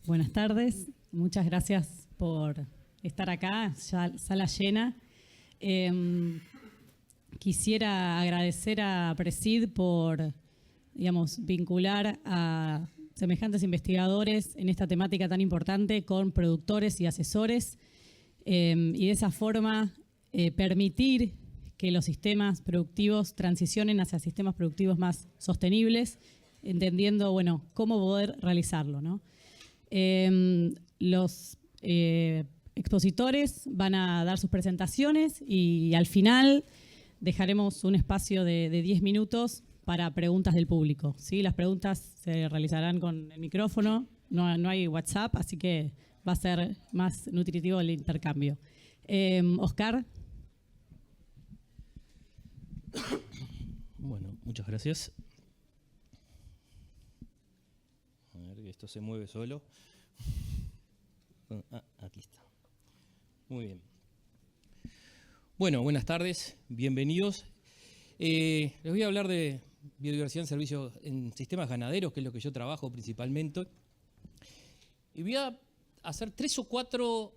Buenas tardes, muchas gracias por estar acá, ya sala llena. Quisiera agradecer a Presid por, vincular a semejantes investigadores en esta temática tan importante con productores y asesores y de esa forma permitir que los sistemas productivos transicionen hacia sistemas productivos más sostenibles, entendiendo, cómo poder realizarlo, ¿no? Los expositores van a dar sus presentaciones y al final dejaremos un espacio de 10 minutos para preguntas del público, ¿sí? Las preguntas se realizarán con el micrófono, no hay WhatsApp, así que va a ser más nutritivo el intercambio. Oscar. Bueno, muchas gracias. A ver, que esto se mueve solo. Aquí está. Muy bien. Bueno, buenas tardes, bienvenidos. Les voy a hablar de biodiversidad en servicios en sistemas ganaderos, que es lo que yo trabajo principalmente. Y voy a hacer 3 o 4,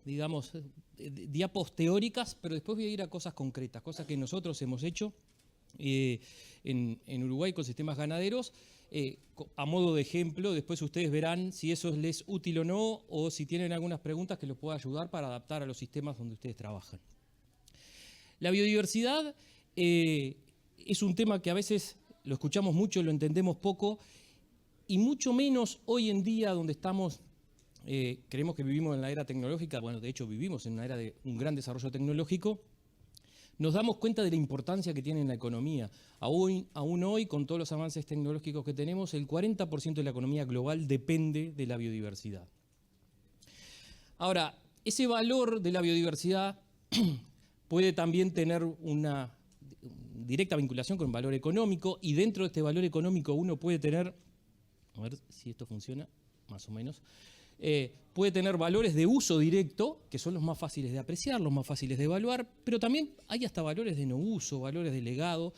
diapos teóricas, pero después voy a ir a cosas concretas, cosas que nosotros hemos hecho en Uruguay con sistemas ganaderos, a modo de ejemplo. Después ustedes verán si eso les es útil o no, o si tienen algunas preguntas que los pueda ayudar para adaptar a los sistemas donde ustedes trabajan. La biodiversidad es un tema que a veces lo escuchamos mucho, lo entendemos poco, y mucho menos hoy en día donde estamos, creemos que vivimos en la era tecnológica. Bueno, de hecho vivimos en una era de un gran desarrollo tecnológico. Nos damos cuenta de la importancia que tiene en la economía. Aún hoy, con todos los avances tecnológicos que tenemos, el 40% de la economía global depende de la biodiversidad. Ahora, ese valor de la biodiversidad puede también tener una directa vinculación con el valor económico, y dentro de este valor económico uno puede tener, a ver si esto funciona, más o menos, puede tener valores de uso directo, que son los más fáciles de apreciar, los más fáciles de evaluar, pero también hay hasta valores de no uso, valores de legado,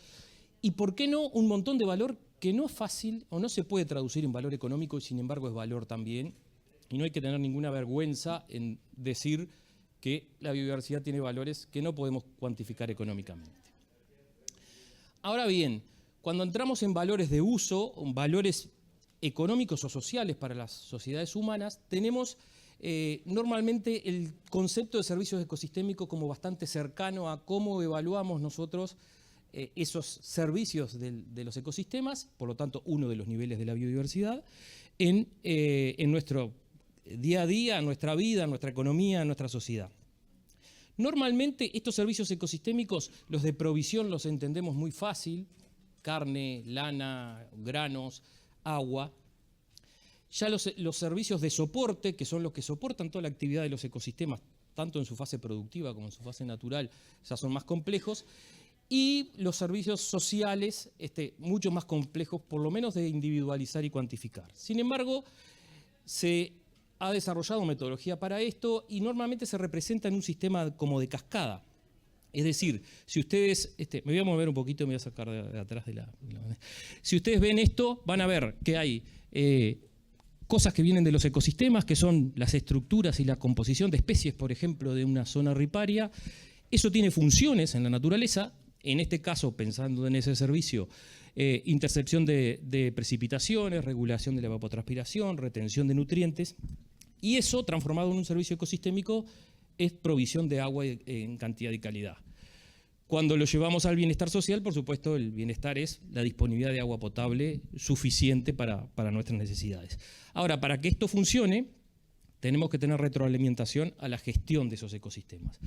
y por qué no un montón de valor que no es fácil o no se puede traducir en valor económico y sin embargo es valor también, y no hay que tener ninguna vergüenza en decir que la biodiversidad tiene valores que no podemos cuantificar económicamente. Ahora bien, cuando entramos en valores de uso, valores económicos o sociales para las sociedades humanas, tenemos normalmente el concepto de servicios ecosistémicos como bastante cercano a cómo evaluamos nosotros esos servicios de los ecosistemas, por lo tanto uno de los niveles de la biodiversidad, en nuestro día a día, en nuestra vida, en nuestra economía, en nuestra sociedad. Normalmente estos servicios ecosistémicos, los de provisión, los entendemos muy fácil: carne, lana, granos, agua. Ya los servicios de soporte, que son los que soportan toda la actividad de los ecosistemas, tanto en su fase productiva como en su fase natural, ya son más complejos. Y los servicios sociales, mucho más complejos, por lo menos de individualizar y cuantificar. Sin embargo, se ha desarrollado metodología para esto y normalmente se representa en un sistema como de cascada. Es decir, si ustedes, me voy a mover un poquito, me voy a sacar de atrás de la... Si ustedes ven esto, van a ver que hay cosas que vienen de los ecosistemas, que son las estructuras y la composición de especies, por ejemplo, de una zona riparia. Eso tiene funciones en la naturaleza, en este caso, pensando en ese servicio, intercepción de precipitaciones, regulación de la evapotranspiración, retención de nutrientes, y eso, transformado en un servicio ecosistémico, es provisión de agua en cantidad y calidad. Cuando lo llevamos al bienestar social, por supuesto, el bienestar es la disponibilidad de agua potable suficiente para nuestras necesidades. Ahora, para que esto funcione, tenemos que tener retroalimentación a la gestión de esos ecosistemas.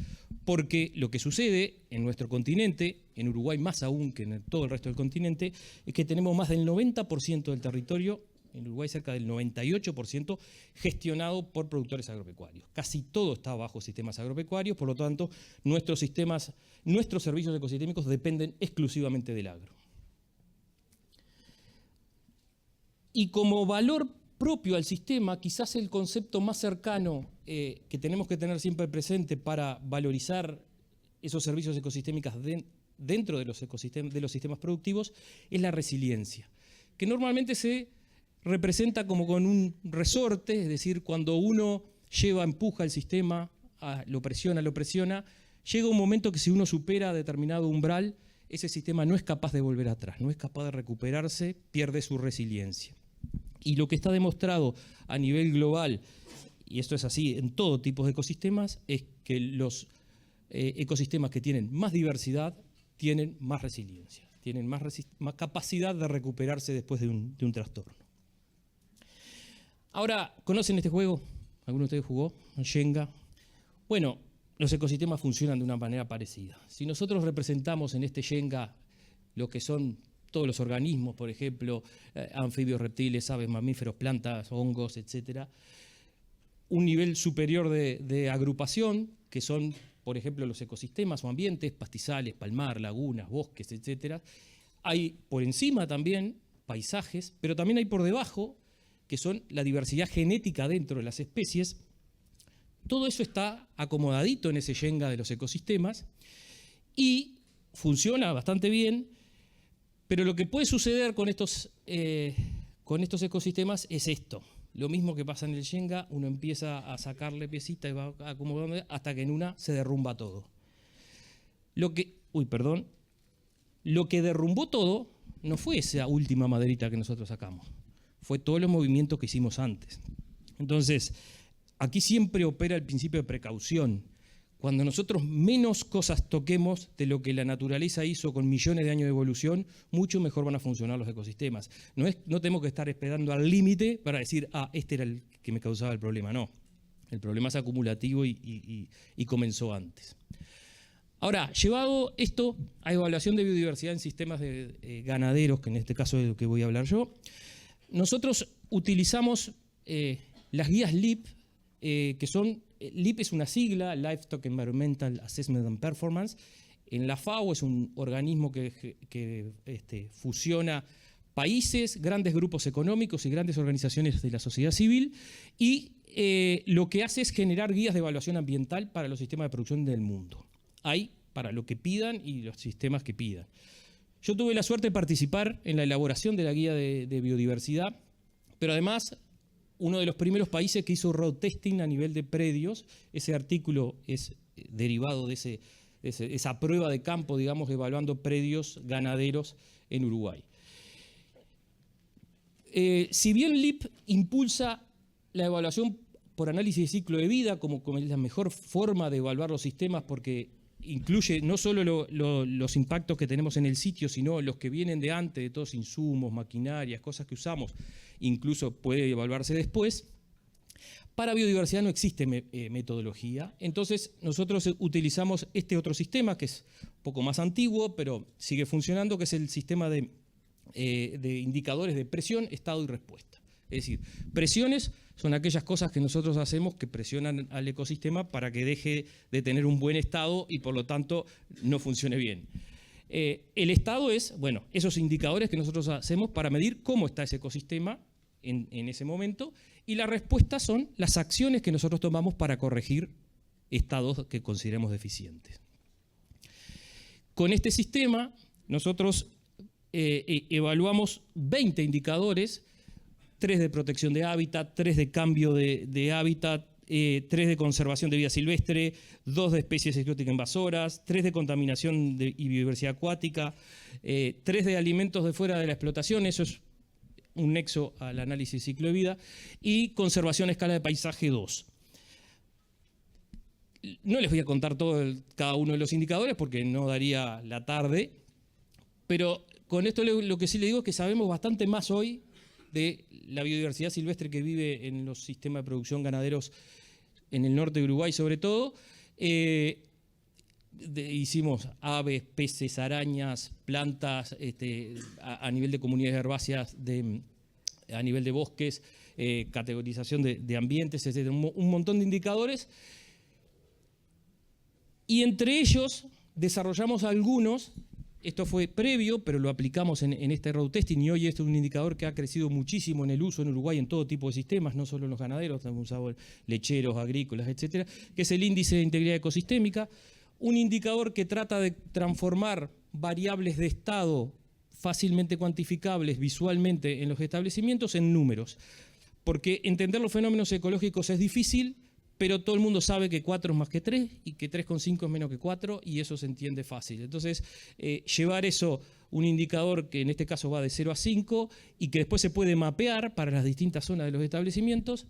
Porque lo que sucede en nuestro continente, en Uruguay más aún que en todo el resto del continente, es que tenemos más del 90% del territorio, en Uruguay cerca del 98%, gestionado por productores agropecuarios. Casi todo está bajo sistemas agropecuarios, por lo tanto, nuestros servicios ecosistémicos dependen exclusivamente del agro. Y como valor propio al sistema, quizás el concepto más cercano que tenemos que tener siempre presente para valorizar esos servicios ecosistémicos dentro de los sistemas productivos es la resiliencia, que normalmente se representa como con un resorte, es decir, cuando uno empuja el sistema, lo presiona, llega un momento que si uno supera determinado umbral, ese sistema no es capaz de volver atrás, no es capaz de recuperarse, pierde su resiliencia. Y lo que está demostrado a nivel global, y esto es así en todo tipo de ecosistemas, es que los ecosistemas que tienen más diversidad tienen más resiliencia, tienen más capacidad de recuperarse después de un trastorno. Ahora, ¿conocen este juego? ¿Alguno de ustedes jugó? Shenga. Bueno, los ecosistemas funcionan de una manera parecida. Si nosotros representamos en este Shenga lo que son todos los organismos, por ejemplo, anfibios, reptiles, aves, mamíferos, plantas, hongos, etc., un nivel superior de agrupación, que son, por ejemplo, los ecosistemas o ambientes, pastizales, palmar, lagunas, bosques, etc. Hay por encima también paisajes, pero también hay por debajo, que son la diversidad genética dentro de las especies. Todo eso está acomodadito en ese Shenga de los ecosistemas y funciona bastante bien, pero lo que puede suceder con estos ecosistemas es esto. Lo mismo que pasa en el Shenga, uno empieza a sacarle piecita y va acomodando hasta que en una se derrumba todo. Lo que derrumbó todo no fue esa última maderita que nosotros sacamos, fue todos los movimientos que hicimos antes. Entonces, aquí siempre opera el principio de precaución. Cuando nosotros menos cosas toquemos de lo que la naturaleza hizo con millones de años de evolución, mucho mejor van a funcionar los ecosistemas. No tenemos que estar esperando al límite para decir, este era el que me causaba el problema. No, el problema es acumulativo y comenzó antes. Ahora, llevado esto a evaluación de biodiversidad en sistemas ganaderos, que en este caso es de lo que voy a hablar yo, nosotros utilizamos las guías LEAP, que son, LEAP es una sigla, Livestock Environmental Assessment and Performance. En la FAO es un organismo que fusiona países, grandes grupos económicos y grandes organizaciones de la sociedad civil, y lo que hace es generar guías de evaluación ambiental para los sistemas de producción del mundo. Hay para lo que pidan y los sistemas que pidan. Yo tuve la suerte de participar en la elaboración de la guía de biodiversidad, pero además uno de los primeros países que hizo road testing a nivel de predios. Ese artículo es derivado de esa prueba de campo, digamos, evaluando predios ganaderos en Uruguay. Si bien LEAP impulsa la evaluación por análisis de ciclo de vida como es la mejor forma de evaluar los sistemas, porque incluye no solo los impactos que tenemos en el sitio, sino los que vienen de antes, de todos insumos, maquinarias, cosas que usamos, incluso puede evaluarse después. Para biodiversidad no existe metodología, entonces nosotros utilizamos este otro sistema que es un poco más antiguo, pero sigue funcionando, que es el sistema de indicadores de presión, estado y respuesta. Es decir, presiones son aquellas cosas que nosotros hacemos que presionan al ecosistema para que deje de tener un buen estado y por lo tanto no funcione bien. El estado es, bueno, esos indicadores que nosotros hacemos para medir cómo está ese ecosistema en ese momento, y la respuesta son las acciones que nosotros tomamos para corregir estados que consideremos deficientes. Con este sistema nosotros evaluamos 20 indicadores, 3 de protección de hábitat, 3 de cambio de hábitat, 3 de conservación de vida silvestre, 2 de especies exóticas invasoras, 3 de contaminación y biodiversidad acuática, 3 de alimentos de fuera de la explotación, eso es un nexo al análisis de ciclo de vida, y conservación a escala de paisaje 2. No les voy a contar cada uno de los indicadores porque no daría la tarde, pero con esto lo que sí le digo es que sabemos bastante más hoy de la biodiversidad silvestre que vive en los sistemas de producción ganaderos en el norte de Uruguay sobre todo. Hicimos aves, peces, arañas, plantas, a nivel de comunidades herbáceas, a nivel de bosques, categorización de ambientes, etc. Un montón de indicadores. Y entre ellos desarrollamos algunos. Esto fue previo, pero lo aplicamos en este road testing y hoy este es un indicador que ha crecido muchísimo en el uso en Uruguay en todo tipo de sistemas, no solo en los ganaderos, hemos usado lecheros, agrícolas, etcétera, que es el índice de integridad ecosistémica, un indicador que trata de transformar variables de estado fácilmente cuantificables visualmente en los establecimientos en números. Porque entender los fenómenos ecológicos es difícil, pero todo el mundo sabe que 4 es más que 3 y que 3,5 es menos que 4 y eso se entiende fácil. Entonces, llevar eso, un indicador que en este caso va de 0 a 5 y que después se puede mapear para las distintas zonas de los establecimientos,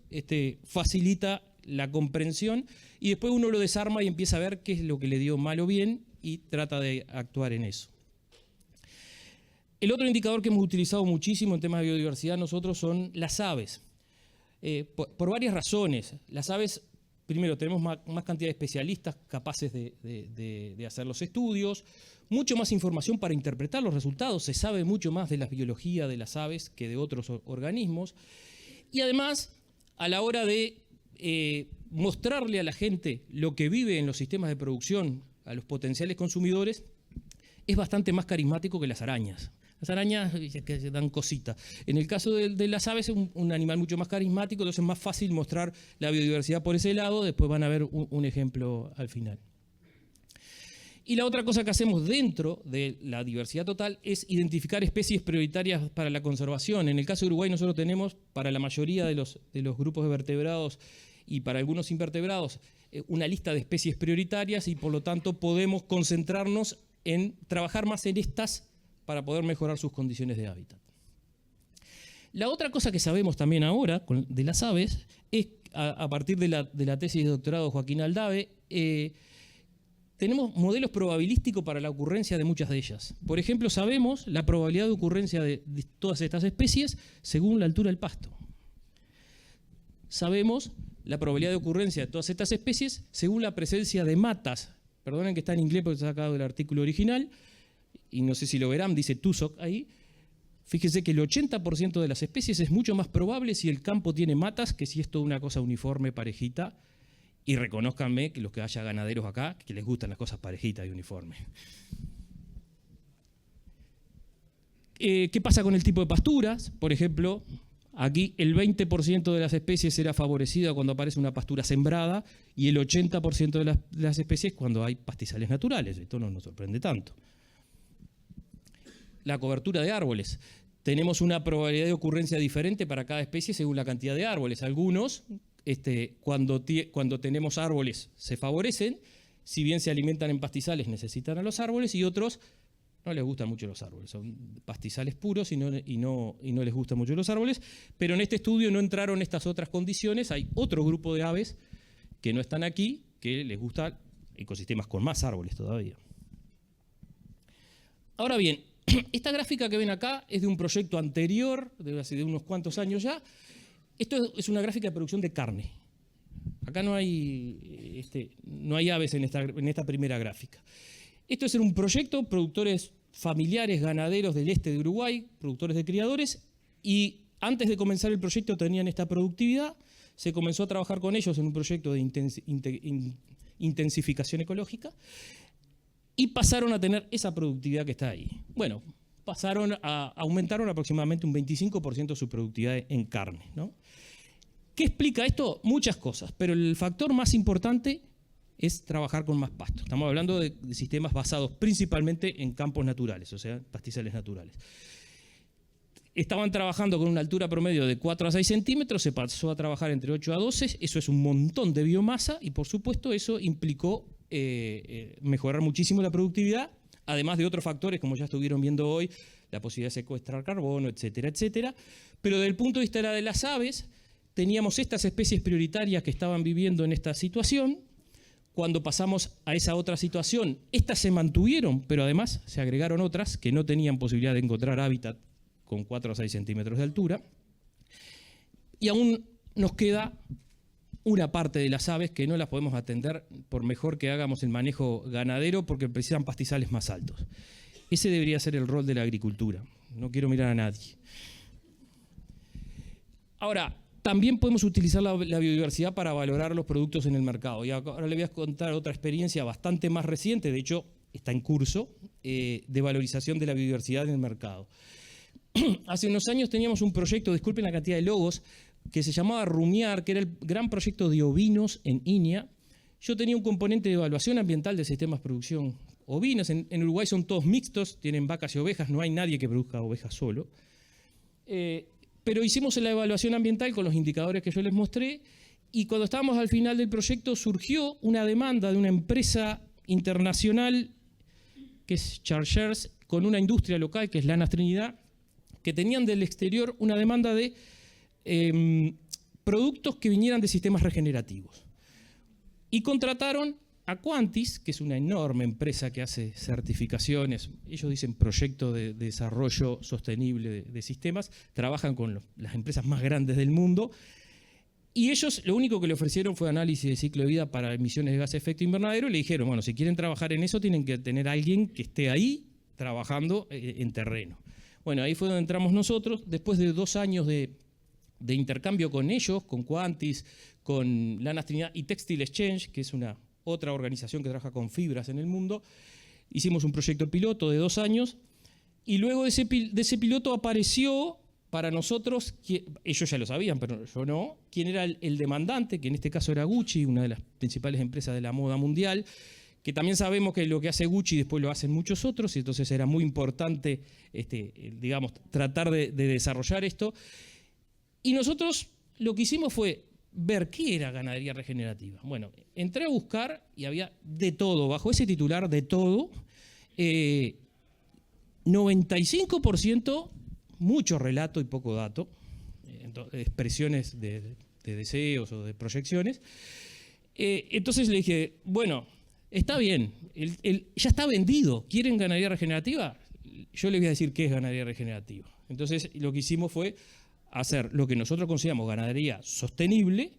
facilita la comprensión y después uno lo desarma y empieza a ver qué es lo que le dio mal o bien y trata de actuar en eso. El otro indicador que hemos utilizado muchísimo en temas de biodiversidad nosotros son las aves. Por varias razones. Las aves, primero, tenemos más cantidad de especialistas capaces de hacer los estudios, mucho más información para interpretar los resultados, se sabe mucho más de la biología de las aves que de otros organismos, y además, a la hora de mostrarle a la gente lo que vive en los sistemas de producción, a los potenciales consumidores, es bastante más carismático que las arañas. Las arañas que dan cosita. En el caso de las aves es un animal mucho más carismático, entonces es más fácil mostrar la biodiversidad por ese lado, después van a ver un ejemplo al final. Y la otra cosa que hacemos dentro de la diversidad total es identificar especies prioritarias para la conservación. En el caso de Uruguay nosotros tenemos para la mayoría de los grupos de vertebrados y para algunos invertebrados una lista de especies prioritarias y por lo tanto podemos concentrarnos en trabajar más en estas para poder mejorar sus condiciones de hábitat. La otra cosa que sabemos también ahora de las aves es, a partir de la tesis de doctorado de Joaquín Aldave, tenemos modelos probabilísticos para la ocurrencia de muchas de ellas. Por ejemplo, sabemos la probabilidad de ocurrencia de todas estas especies según la altura del pasto. Sabemos la probabilidad de ocurrencia de todas estas especies según la presencia de matas. Perdonen que está en inglés porque está sacado del artículo original, y no sé si lo verán, dice Tussock ahí. Fíjense que el 80% de las especies es mucho más probable si el campo tiene matas que si es toda una cosa uniforme, parejita. Y reconózcanme que los que haya ganaderos acá, que les gustan las cosas parejitas y uniformes. ¿Qué pasa con el tipo de pasturas? Por ejemplo, aquí el 20% de las especies será favorecida cuando aparece una pastura sembrada y el 80% de las especies cuando hay pastizales naturales. Esto no nos sorprende tanto. La cobertura de árboles. Tenemos una probabilidad de ocurrencia diferente para cada especie según la cantidad de árboles. Algunos, cuando tenemos árboles, se favorecen. Si bien se alimentan en pastizales, necesitan a los árboles. Y otros no les gustan mucho los árboles. Son pastizales puros y no les gustan mucho los árboles. Pero en este estudio no entraron estas otras condiciones. Hay otro grupo de aves que no están aquí, que les gustan ecosistemas con más árboles todavía. Ahora bien, esta gráfica que ven acá es de un proyecto anterior, de unos cuantos años ya. Esto es una gráfica de producción de carne. Acá no hay aves en esta primera gráfica. Esto es un proyecto, productores familiares, ganaderos del este de Uruguay, productores de criadores, y antes de comenzar el proyecto tenían esta productividad. Se comenzó a trabajar con ellos en un proyecto de intensificación ecológica. Y pasaron a tener esa productividad que está ahí. Bueno, aumentaron aproximadamente un 25% su productividad en carne, ¿no? ¿Qué explica esto? Muchas cosas, pero el factor más importante es trabajar con más pasto. Estamos hablando de sistemas basados principalmente en campos naturales, o sea, pastizales naturales. Estaban trabajando con una altura promedio de 4 a 6 centímetros, se pasó a trabajar entre 8 a 12, eso es un montón de biomasa y por supuesto eso implicó mejorar muchísimo la productividad, además de otros factores como ya estuvieron viendo hoy, la posibilidad de secuestrar carbono, etcétera, etcétera. Pero desde el punto de vista de las aves, teníamos estas especies prioritarias que estaban viviendo en esta situación. Cuando pasamos a esa otra situación, estas se mantuvieron, pero además se agregaron otras que no tenían posibilidad de encontrar hábitat con 4 a 6 centímetros de altura. Y aún nos queda una parte de las aves que no las podemos atender por mejor que hagamos el manejo ganadero porque precisan pastizales más altos. Ese debería ser el rol de la agricultura. No quiero mirar a nadie. Ahora, también podemos utilizar la biodiversidad para valorar los productos en el mercado. Y ahora le voy a contar otra experiencia bastante más reciente, de hecho está en curso, de valorización de la biodiversidad en el mercado. Hace unos años teníamos un proyecto, disculpen la cantidad de logos, que se llamaba Rumiar, que era el gran proyecto de ovinos en Inia. Yo tenía un componente de evaluación ambiental de sistemas de producción ovinos. En Uruguay son todos mixtos, tienen vacas y ovejas, no hay nadie que produzca ovejas solo. Pero hicimos la evaluación ambiental con los indicadores que yo les mostré, y cuando estábamos al final del proyecto surgió una demanda de una empresa internacional que es Chargers, con una industria local que es Lanas Trinidad, que tenían del exterior una demanda de productos que vinieran de sistemas regenerativos. Y contrataron a Quantis, que es una enorme empresa que hace certificaciones, ellos dicen proyecto de desarrollo sostenible de sistemas, trabajan con las empresas más grandes del mundo, y ellos lo único que le ofrecieron fue análisis de ciclo de vida para emisiones de gas de efecto invernadero, y le dijeron, bueno, si quieren trabajar en eso tienen que tener a alguien que esté ahí trabajando en terreno. Bueno, ahí fue donde entramos nosotros, después de 2 años de intercambio con ellos, con Quantis, con Lanas Trinidad y Textile Exchange, que es otra organización que trabaja con fibras en el mundo. Hicimos un proyecto piloto de 2 años, y luego de ese piloto apareció para nosotros, ellos ya lo sabían, pero yo no, quién era el demandante, que en este caso era Gucci, una de las principales empresas de la moda mundial, que también sabemos que lo que hace Gucci después lo hacen muchos otros, y entonces era muy importante digamos, tratar de desarrollar esto. Y nosotros lo que hicimos fue ver qué era ganadería regenerativa. Bueno, entré a buscar y había de todo, bajo ese titular de todo, 95%, mucho relato y poco dato, expresiones de deseos o de proyecciones. Entonces le dije, bueno, está bien, ya está vendido, ¿quieren ganadería regenerativa? Yo les voy a decir qué es ganadería regenerativa. Entonces lo que hicimos fue hacer lo que nosotros consideramos ganadería sostenible,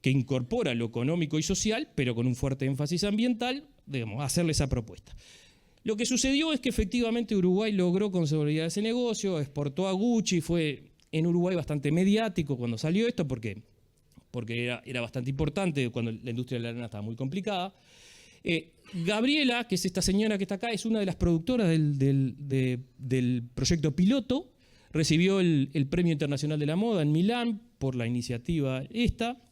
que incorpora lo económico y social, pero con un fuerte énfasis ambiental, digamos, hacerle esa propuesta. Lo que sucedió es que efectivamente Uruguay logró consolidar ese negocio, exportó a Gucci, fue en Uruguay bastante mediático cuando salió esto, porque era bastante importante cuando la industria de la lana estaba muy complicada. Gabriela, que es esta señora que está acá, es una de las productoras del proyecto piloto, recibió el Premio Internacional de la Moda en Milán por la iniciativa esta,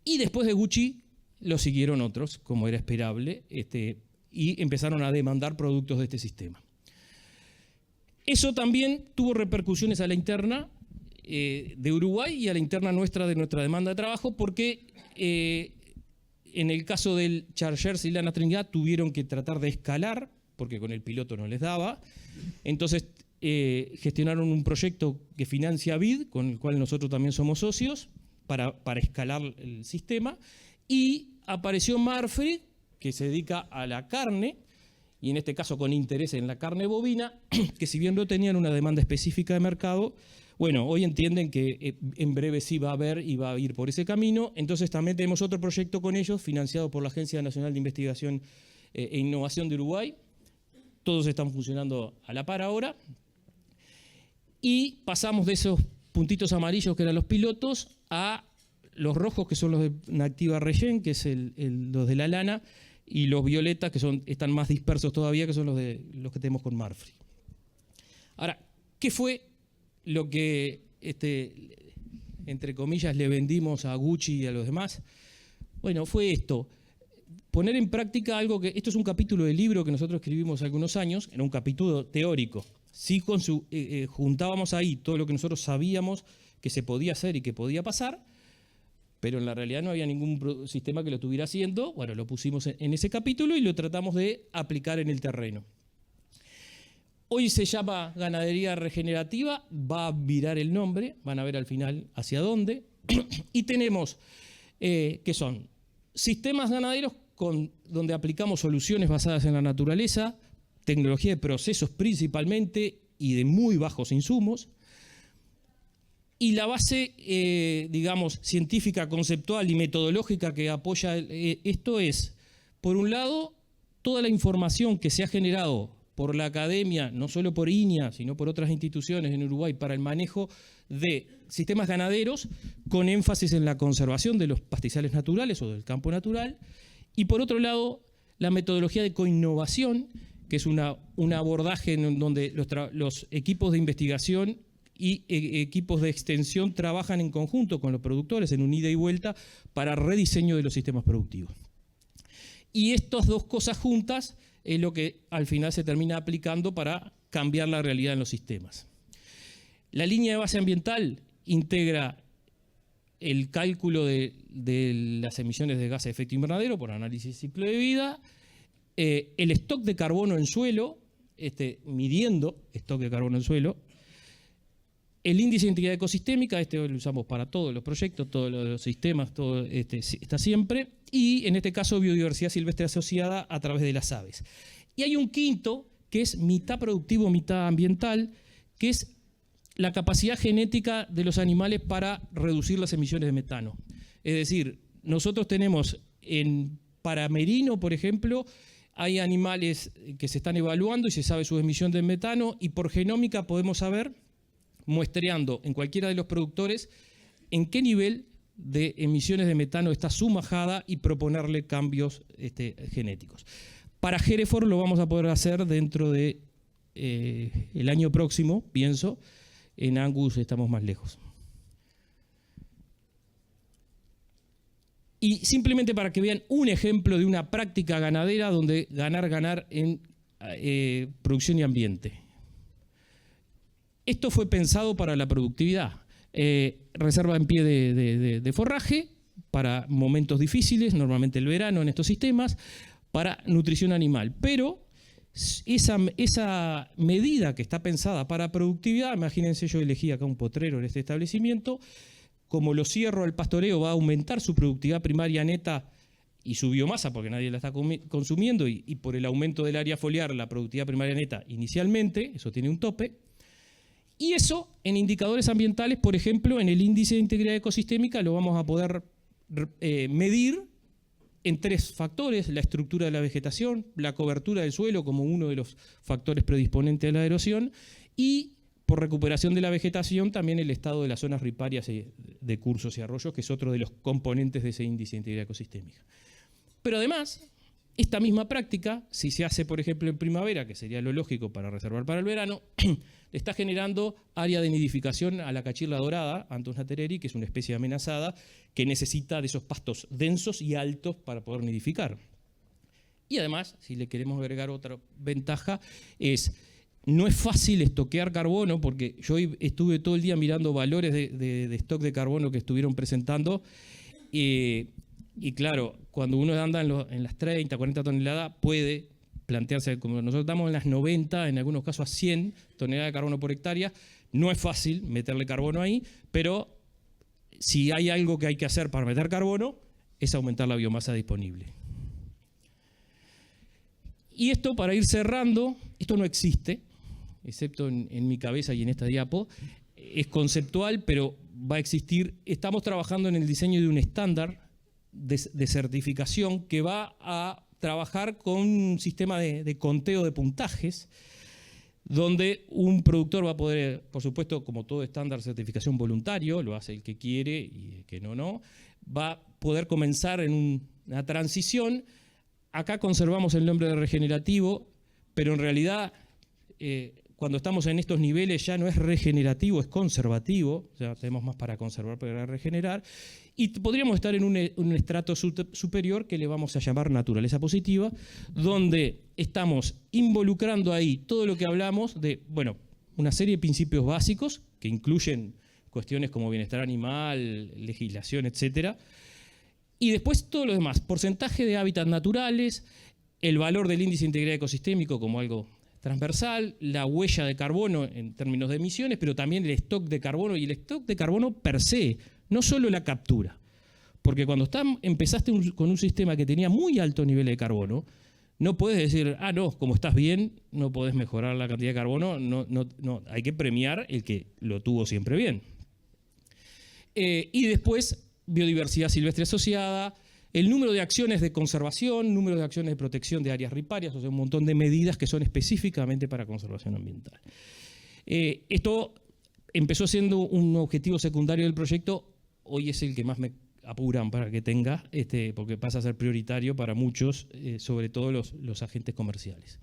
y después de Gucci lo siguieron otros, como era esperable, y empezaron a demandar productos de este sistema. Eso también tuvo repercusiones a la interna de Uruguay y a la interna nuestra de nuestra demanda de trabajo, porque en el caso del Chargers y Lanas Trinidad tuvieron que tratar de escalar, porque con el piloto no les daba. Entonces gestionaron un proyecto que financia BID, con el cual nosotros también somos socios, para escalar el sistema, y apareció Marfrig, que se dedica a la carne, y en este caso con interés en la carne bovina, que si bien no tenían una demanda específica de mercado, bueno, hoy entienden que en breve sí va a haber y va a ir por ese camino. Entonces también tenemos otro proyecto con ellos, financiado por la Agencia Nacional de Investigación e Innovación de Uruguay. Todos están funcionando a la par ahora. Y pasamos de esos puntitos amarillos que eran los pilotos a los rojos, que son los de Nactiva Regen, que es los de la lana, y los violetas, que están más dispersos todavía, que son los que tenemos con Marfrig. Ahora, ¿qué fue lo que, entre comillas, le vendimos a Gucci y a los demás? Bueno, fue esto. Poner en práctica algo que... Esto es un capítulo del libro que nosotros escribimos hace algunos años, era un capítulo teórico. Sí, juntábamos ahí todo lo que nosotros sabíamos que se podía hacer y que podía pasar, pero en la realidad no había ningún sistema que lo estuviera haciendo. Bueno, lo pusimos en ese capítulo y lo tratamos de aplicar en el terreno. Hoy se llama ganadería regenerativa, va a virar el nombre, van a ver al final hacia dónde. Y tenemos, que son sistemas ganaderos donde aplicamos soluciones basadas en la naturaleza, tecnología de procesos principalmente y de muy bajos insumos. Y la base, digamos, científica, conceptual y metodológica que apoya esto es, por un lado, toda la información que se ha generado por la academia, no solo por INIA, sino por otras instituciones en Uruguay, para el manejo de sistemas ganaderos, con énfasis en la conservación de los pastizales naturales o del campo natural. Y por otro lado, la metodología de coinnovación, que es un abordaje en donde los equipos de investigación y equipos de extensión trabajan en conjunto con los productores en un ida y vuelta para rediseño de los sistemas productivos. Y estas dos cosas juntas es lo que al final se termina aplicando para cambiar la realidad en los sistemas. La línea de base ambiental integra el cálculo de las emisiones de gases de efecto invernadero por análisis de ciclo de vida, el stock de carbono en suelo, midiendo stock de carbono en suelo, el índice de integridad ecosistémica, lo usamos para todos los proyectos, todos los sistemas, todo está siempre, y en este caso biodiversidad silvestre asociada a través de las aves. Y hay un quinto, que es mitad productivo, mitad ambiental, que es la capacidad genética de los animales para reducir las emisiones de metano. Es decir, nosotros tenemos en paramerino, por ejemplo, hay animales que se están evaluando y se sabe su emisión de metano, y por genómica podemos saber, muestreando en cualquiera de los productores, en qué nivel de emisiones de metano está su majada y proponerle cambios genéticos. Para Hereford lo vamos a poder hacer dentro de el año próximo, pienso. En Angus estamos más lejos. Y simplemente para que vean un ejemplo de una práctica ganadera donde ganar en producción y ambiente. Esto fue pensado para la productividad. Reserva en pie de forraje para momentos difíciles, normalmente el verano en estos sistemas, para nutrición animal. Pero esa medida que está pensada para productividad, imagínense, yo elegí acá un potrero en este establecimiento, como lo cierro al pastoreo va a aumentar su productividad primaria neta y su biomasa, porque nadie la está consumiendo, y por el aumento del área foliar la productividad primaria neta inicialmente, eso tiene un tope. Y eso en indicadores ambientales, por ejemplo, en el índice de integridad ecosistémica lo vamos a poder medir en tres factores: la estructura de la vegetación, la cobertura del suelo como uno de los factores predisponentes a la erosión, y por recuperación de la vegetación también el estado de las zonas riparias de cursos y arroyos, que es otro de los componentes de ese índice de integridad ecosistémica. Pero además, esta misma práctica, si se hace, por ejemplo, en primavera, que sería lo lógico para reservar para el verano, le está generando área de nidificación a la cachirla dorada, Anthus natereri, que es una especie amenazada, que necesita de esos pastos densos y altos para poder nidificar. Y además, si le queremos agregar otra ventaja, no es fácil estoquear carbono, porque yo estuve todo el día mirando valores de stock de carbono que estuvieron presentando, y claro, cuando uno anda en las 30, 40 toneladas, puede plantearse, como nosotros estamos en las 90, en algunos casos a 100 toneladas de carbono por hectárea. No es fácil meterle carbono ahí, pero si hay algo que hay que hacer para meter carbono, es aumentar la biomasa disponible. Y esto, para ir cerrando, esto no existe, excepto en mi cabeza y en esta diapo. Es conceptual, pero va a existir. Estamos trabajando en el diseño de un estándar de certificación que va a trabajar con un sistema de conteo de puntajes, donde un productor va a poder, por supuesto, como todo estándar, certificación voluntario, lo hace el que quiere y el que no, va a poder comenzar en una transición. Acá conservamos el nombre de regenerativo, pero en realidad cuando estamos en estos niveles ya no es regenerativo, es conservativo, o sea, tenemos más para conservar que para regenerar, y podríamos estar en un estrato superior que le vamos a llamar naturaleza positiva, donde estamos involucrando ahí todo lo que hablamos de, bueno, una serie de principios básicos que incluyen cuestiones como bienestar animal, legislación, etcétera, y después todo lo demás, porcentaje de hábitats naturales, el valor del índice de integridad ecosistémico como algo transversal, la huella de carbono en términos de emisiones, pero también el stock de carbono, y el stock de carbono per se, no solo la captura. Porque cuando empezaste con un sistema que tenía muy alto nivel de carbono, no puedes decir, no, como estás bien, no podés mejorar la cantidad de carbono, no, hay que premiar el que lo tuvo siempre bien. Y después, biodiversidad silvestre asociada, el número de acciones de conservación, número de acciones de protección de áreas riparias, o sea, un montón de medidas que son específicamente para conservación ambiental. Esto empezó siendo un objetivo secundario del proyecto, hoy es el que más me apuran para que tenga, porque pasa a ser prioritario para muchos, sobre todo los agentes comerciales.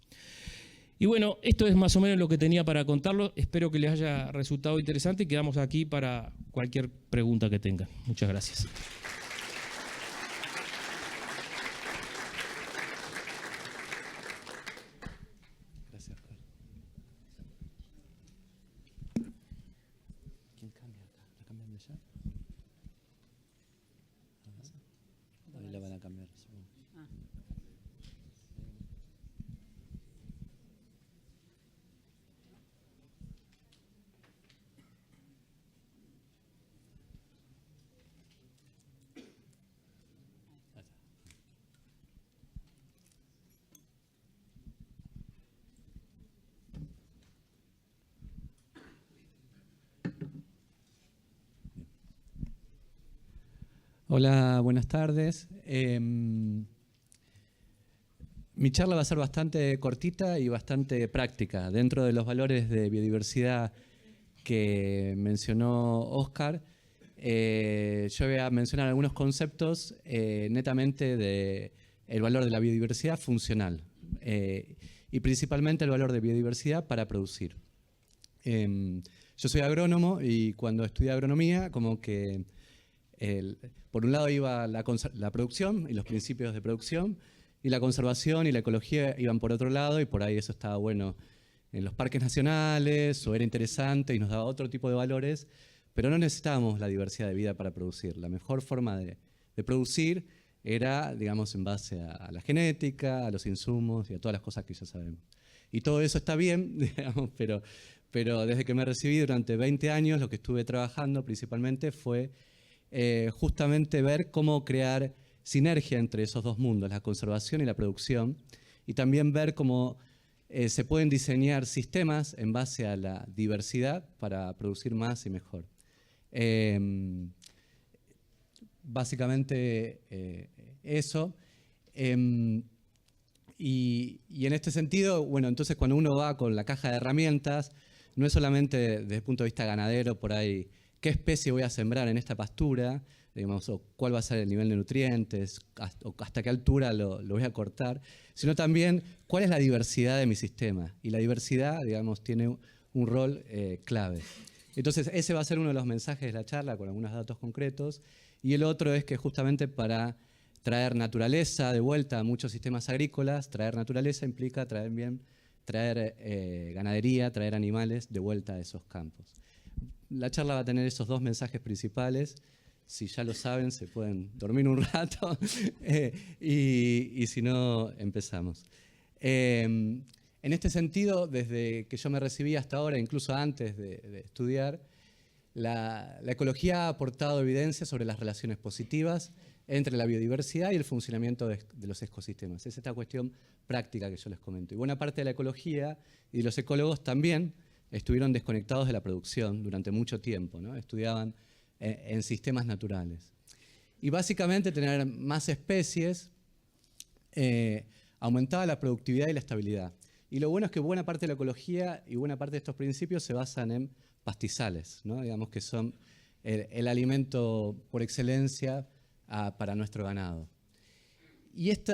Y bueno, esto es más o menos lo que tenía para contarlo. Espero que les haya resultado interesante y quedamos aquí para cualquier pregunta que tengan. Muchas gracias. Hola, buenas tardes. Mi charla va a ser bastante cortita y bastante práctica. Dentro de los valores de biodiversidad que mencionó Óscar, yo voy a mencionar algunos conceptos netamente del valor de la biodiversidad funcional y principalmente el valor de biodiversidad para producir. Yo soy agrónomo y cuando estudié agronomía, como que por un lado iba la producción y los principios de producción, y la conservación y la ecología iban por otro lado, y por ahí eso estaba bueno en los parques nacionales, o era interesante y nos daba otro tipo de valores, pero no necesitábamos la diversidad de vida para producir. La mejor forma de producir era, digamos, en base a la genética, a los insumos y a todas las cosas que ya sabemos. Y todo eso está bien, digamos, pero desde que me recibí durante 20 años, lo que estuve trabajando principalmente fue justamente ver cómo crear sinergia entre esos dos mundos, la conservación y la producción, y también ver cómo se pueden diseñar sistemas en base a la diversidad para producir más y mejor. Básicamente eso. Y en este sentido, bueno, entonces cuando uno va con la caja de herramientas, no es solamente desde el punto de vista ganadero, por ahí, qué especie voy a sembrar en esta pastura, digamos, o cuál va a ser el nivel de nutrientes, o hasta qué altura lo voy a cortar, sino también cuál es la diversidad de mi sistema. Y la diversidad, digamos, tiene un rol clave. Entonces, ese va a ser uno de los mensajes de la charla, con algunos datos concretos. Y el otro es que justamente para traer naturaleza de vuelta a muchos sistemas agrícolas, traer naturaleza implica traer ganadería, traer animales de vuelta a esos campos. La charla va a tener esos dos mensajes principales. Si ya lo saben, se pueden dormir un rato y si no, empezamos. En este sentido, desde que yo me recibí hasta ahora, incluso antes de estudiar, la ecología ha aportado evidencia sobre las relaciones positivas entre la biodiversidad y el funcionamiento de los ecosistemas. Es esta cuestión práctica que yo les comento. Y buena parte de la ecología y de los ecólogos también estuvieron desconectados de la producción durante mucho tiempo, ¿no? Estudiaban en sistemas naturales. Y básicamente tener más especies aumentaba la productividad y la estabilidad. Y lo bueno es que buena parte de la ecología y buena parte de estos principios se basan en pastizales, ¿no? Digamos que son el alimento por excelencia para nuestro ganado. Y este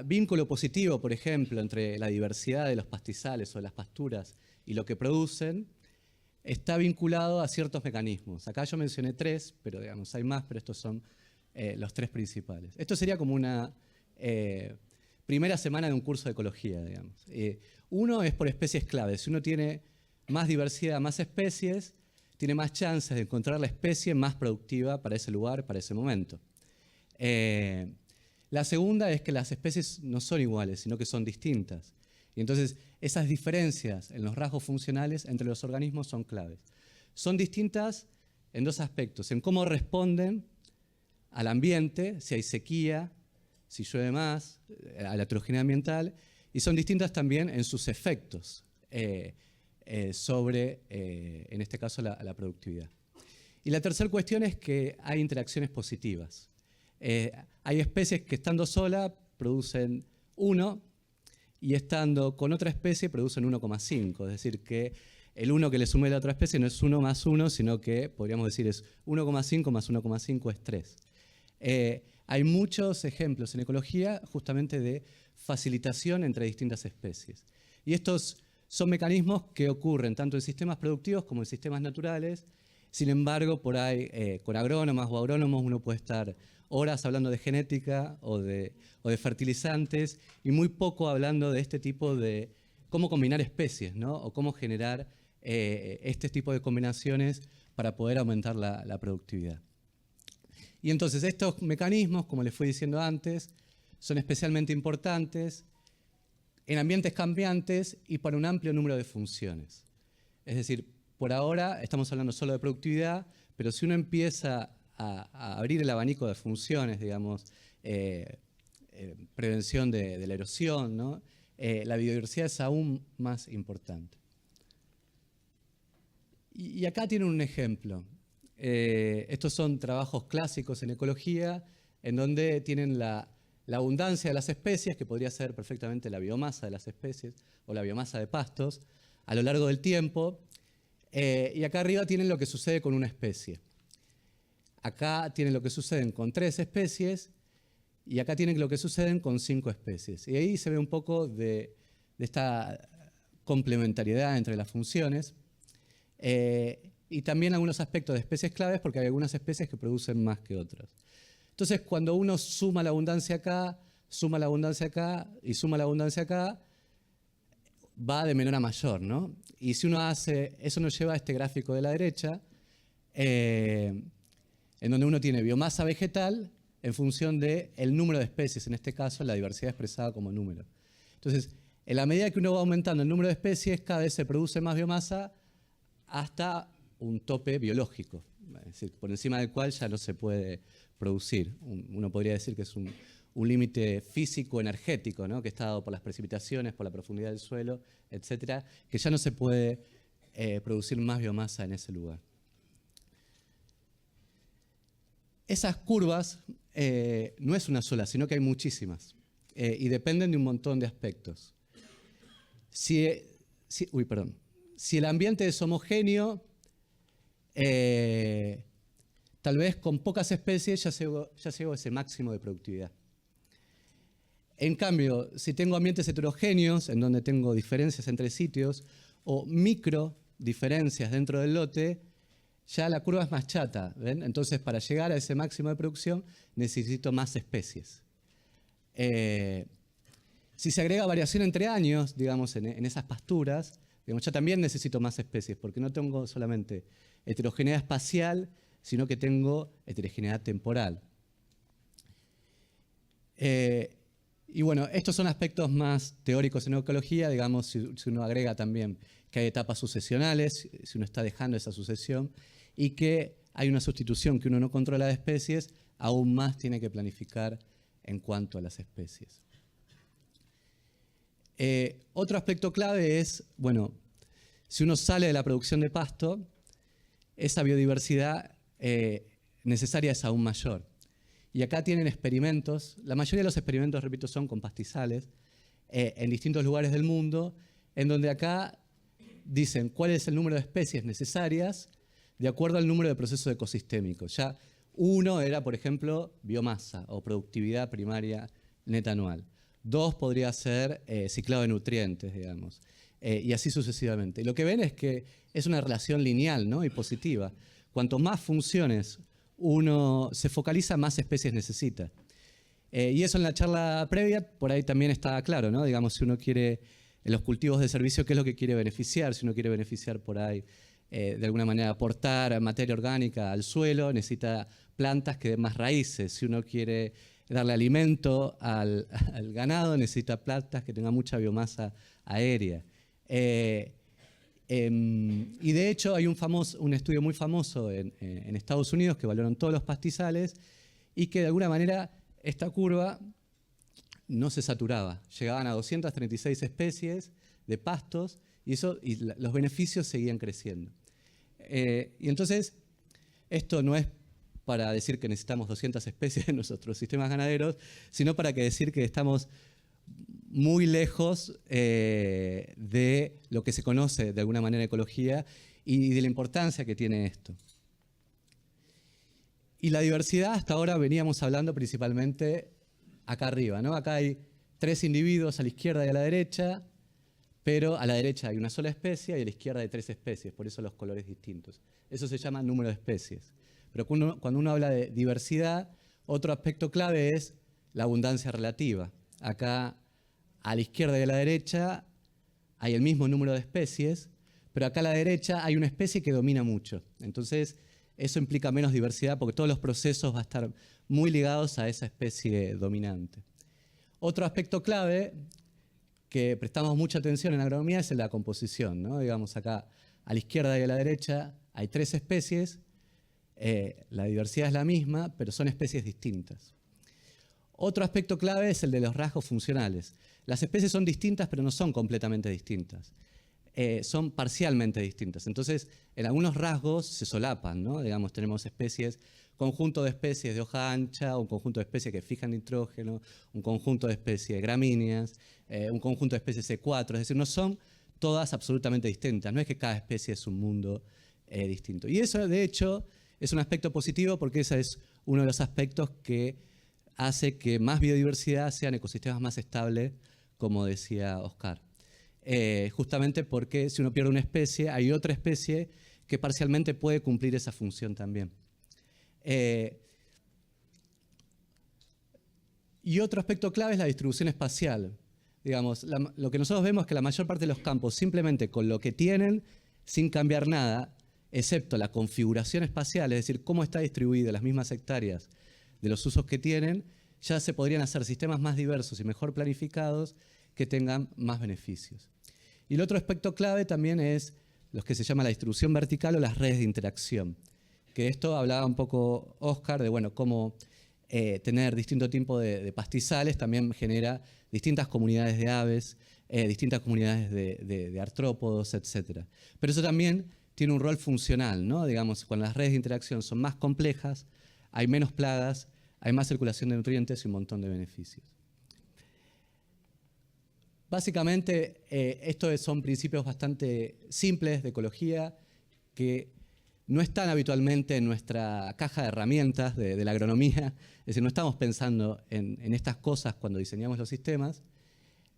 vínculo positivo, por ejemplo, entre la diversidad de los pastizales o de las pasturas y lo que producen, está vinculado a ciertos mecanismos. Acá yo mencioné 3, pero digamos, hay más, pero estos son los 3 principales. Esto sería como una primera semana de un curso de ecología, digamos. Uno es por especies clave. Si uno tiene más diversidad, más especies, tiene más chances de encontrar la especie más productiva para ese lugar, para ese momento. La segunda es que las especies no son iguales, sino que son distintas. Y entonces esas diferencias en los rasgos funcionales entre los organismos son claves. Son distintas en 2 aspectos, en cómo responden al ambiente, si hay sequía, si llueve más, a la heterogeneidad ambiental, y son distintas también en sus efectos sobre, en este caso, la productividad. Y la tercera cuestión es que hay interacciones positivas. Hay especies que estando solas producen 1, y estando con otra especie producen 1,5, es decir, que el 1 que le sume a la otra especie no es 1 más 1, sino que podríamos decir es 1,5 más 1,5 es 3. Hay muchos ejemplos en ecología justamente de facilitación entre distintas especies. Y estos son mecanismos que ocurren tanto en sistemas productivos como en sistemas naturales. Sin embargo, por ahí, con agrónomas o agrónomos, uno puede estar horas hablando de genética o de fertilizantes y muy poco hablando de este tipo de cómo combinar especies, ¿no? O cómo generar este tipo de combinaciones para poder aumentar la productividad. Y entonces estos mecanismos, como les fui diciendo antes, son especialmente importantes en ambientes cambiantes y para un amplio número de funciones. Es decir, por ahora estamos hablando solo de productividad, pero si uno empieza a abrir el abanico de funciones, digamos, prevención de la erosión, ¿no? La biodiversidad es aún más importante. Y acá tienen un ejemplo. Estos son trabajos clásicos en ecología, en donde tienen la abundancia de las especies, que podría ser perfectamente la biomasa de las especies, o la biomasa de pastos, a lo largo del tiempo. Y acá arriba tienen lo que sucede con una especie. Acá tienen lo que sucede con 3 especies, y acá tienen lo que sucede con 5 especies. Y ahí se ve un poco de esta complementariedad entre las funciones. Y también algunos aspectos de especies claves, porque hay algunas especies que producen más que otras. Entonces, cuando uno suma la abundancia acá, suma la abundancia acá y suma la abundancia acá, va de menor a mayor, ¿no? Y si uno hace, eso nos lleva a este gráfico de la derecha, en donde uno tiene biomasa vegetal en función del número de especies, en este caso la diversidad expresada como número. Entonces, en la medida que uno va aumentando el número de especies, cada vez se produce más biomasa hasta un tope biológico, es decir, por encima del cual ya no se puede producir. Uno podría decir que es un límite físico-energético, ¿no? Que está dado por las precipitaciones, por la profundidad del suelo, etcétera, que ya no se puede producir más biomasa en ese lugar. Esas curvas no es una sola, sino que hay muchísimas, y dependen de un montón de aspectos. Si el ambiente es homogéneo, tal vez con pocas especies ya llego a ese máximo de productividad. En cambio, si tengo ambientes heterogéneos, en donde tengo diferencias entre sitios, o micro diferencias dentro del lote, ya la curva es más chata, ¿ven? Entonces, para llegar a ese máximo de producción, necesito más especies. Si se agrega variación entre años, digamos, en esas pasturas, digamos, ya también necesito más especies, porque no tengo solamente heterogeneidad espacial, sino que tengo heterogeneidad temporal. Y bueno, estos son aspectos más teóricos en ecología, digamos, si uno agrega también que hay etapas sucesionales, si uno está dejando esa sucesión, y que hay una sustitución que uno no controla de especies, aún más tiene que planificar en cuanto a las especies. Otro aspecto clave es, bueno, si uno sale de la producción de pasto, esa biodiversidad necesaria es aún mayor. Y acá tienen experimentos, la mayoría de los experimentos, repito, son con pastizales, en distintos lugares del mundo, en donde acá dicen cuál es el número de especies necesarias de acuerdo al número de procesos ecosistémicos. Ya uno era, por ejemplo, biomasa o productividad primaria neta anual. 2 podría ser ciclado de nutrientes, digamos, y así sucesivamente. Y lo que ven es que es una relación lineal, ¿no? Y positiva. Cuanto más funciones uno se focaliza, más especies necesita. Y eso en la charla previa, por ahí también está claro, ¿no? Digamos, si uno quiere, en los cultivos de servicio, ¿qué es lo que quiere beneficiar? Si uno quiere beneficiar por ahí, de alguna manera, aportar materia orgánica al suelo, necesita plantas que den más raíces. Si uno quiere darle alimento al ganado, necesita plantas que tengan mucha biomasa aérea. Y de hecho hay un estudio muy famoso en Estados Unidos que valoran todos los pastizales y que de alguna manera esta curva no se saturaba. Llegaban a 236 especies de pastos y los beneficios seguían creciendo. Y entonces, esto no es para decir que necesitamos 200 especies en nuestros sistemas ganaderos, sino para decir que estamos muy lejos de lo que se conoce de alguna manera en ecología y de la importancia que tiene esto. Y la diversidad, hasta ahora veníamos hablando principalmente acá arriba, ¿no? Acá hay 3 individuos a la izquierda y a la derecha, pero a la derecha hay una sola especie y a la izquierda hay 3 especies, por eso los colores distintos. Eso se llama número de especies. Pero cuando uno habla de diversidad, otro aspecto clave es la abundancia relativa. Acá a la izquierda y a la derecha hay el mismo número de especies, pero acá a la derecha hay una especie que domina mucho. Entonces, eso implica menos diversidad porque todos los procesos van a estar muy ligados a esa especie dominante. Otro aspecto clave que prestamos mucha atención en agronomía es la composición, ¿no? Digamos, acá a la izquierda y a la derecha hay 3 especies, la diversidad es la misma, pero son especies distintas. Otro aspecto clave es el de los rasgos funcionales. Las especies son distintas, pero no son completamente distintas. Son parcialmente distintas. Entonces, en algunos rasgos se solapan, ¿no? Digamos, tenemos especies, conjunto de especies de hoja ancha, un conjunto de especies que fijan nitrógeno, un conjunto de especies gramíneas, un conjunto de especies C4, es decir, no son todas absolutamente distintas. No es que cada especie es un mundo distinto. Y eso, de hecho, es un aspecto positivo porque ese es uno de los aspectos que hace que más biodiversidad sean ecosistemas más estables, como decía Oscar. Justamente porque si uno pierde una especie, hay otra especie que parcialmente puede cumplir esa función también. Y otro aspecto clave es la distribución espacial. Digamos, lo que nosotros vemos es que la mayor parte de los campos, simplemente con lo que tienen, sin cambiar nada, excepto la configuración espacial, es decir, cómo está distribuida las mismas hectáreas de los usos que tienen, ya se podrían hacer sistemas más diversos y mejor planificados que tengan más beneficios. Y el otro aspecto clave también es lo que se llama la distribución vertical o las redes de interacción. Que esto hablaba un poco Oscar de, bueno, cómo tener distinto tipo de pastizales también genera distintas comunidades de aves, distintas comunidades de artrópodos, etc. Pero eso también tiene un rol funcional, ¿no? Digamos, cuando las redes de interacción son más complejas, hay menos plagas, hay más circulación de nutrientes y un montón de beneficios. Básicamente, estos son principios bastante simples de ecología que no están habitualmente en nuestra caja de herramientas de la agronomía. Es decir, no estamos pensando en estas cosas cuando diseñamos los sistemas.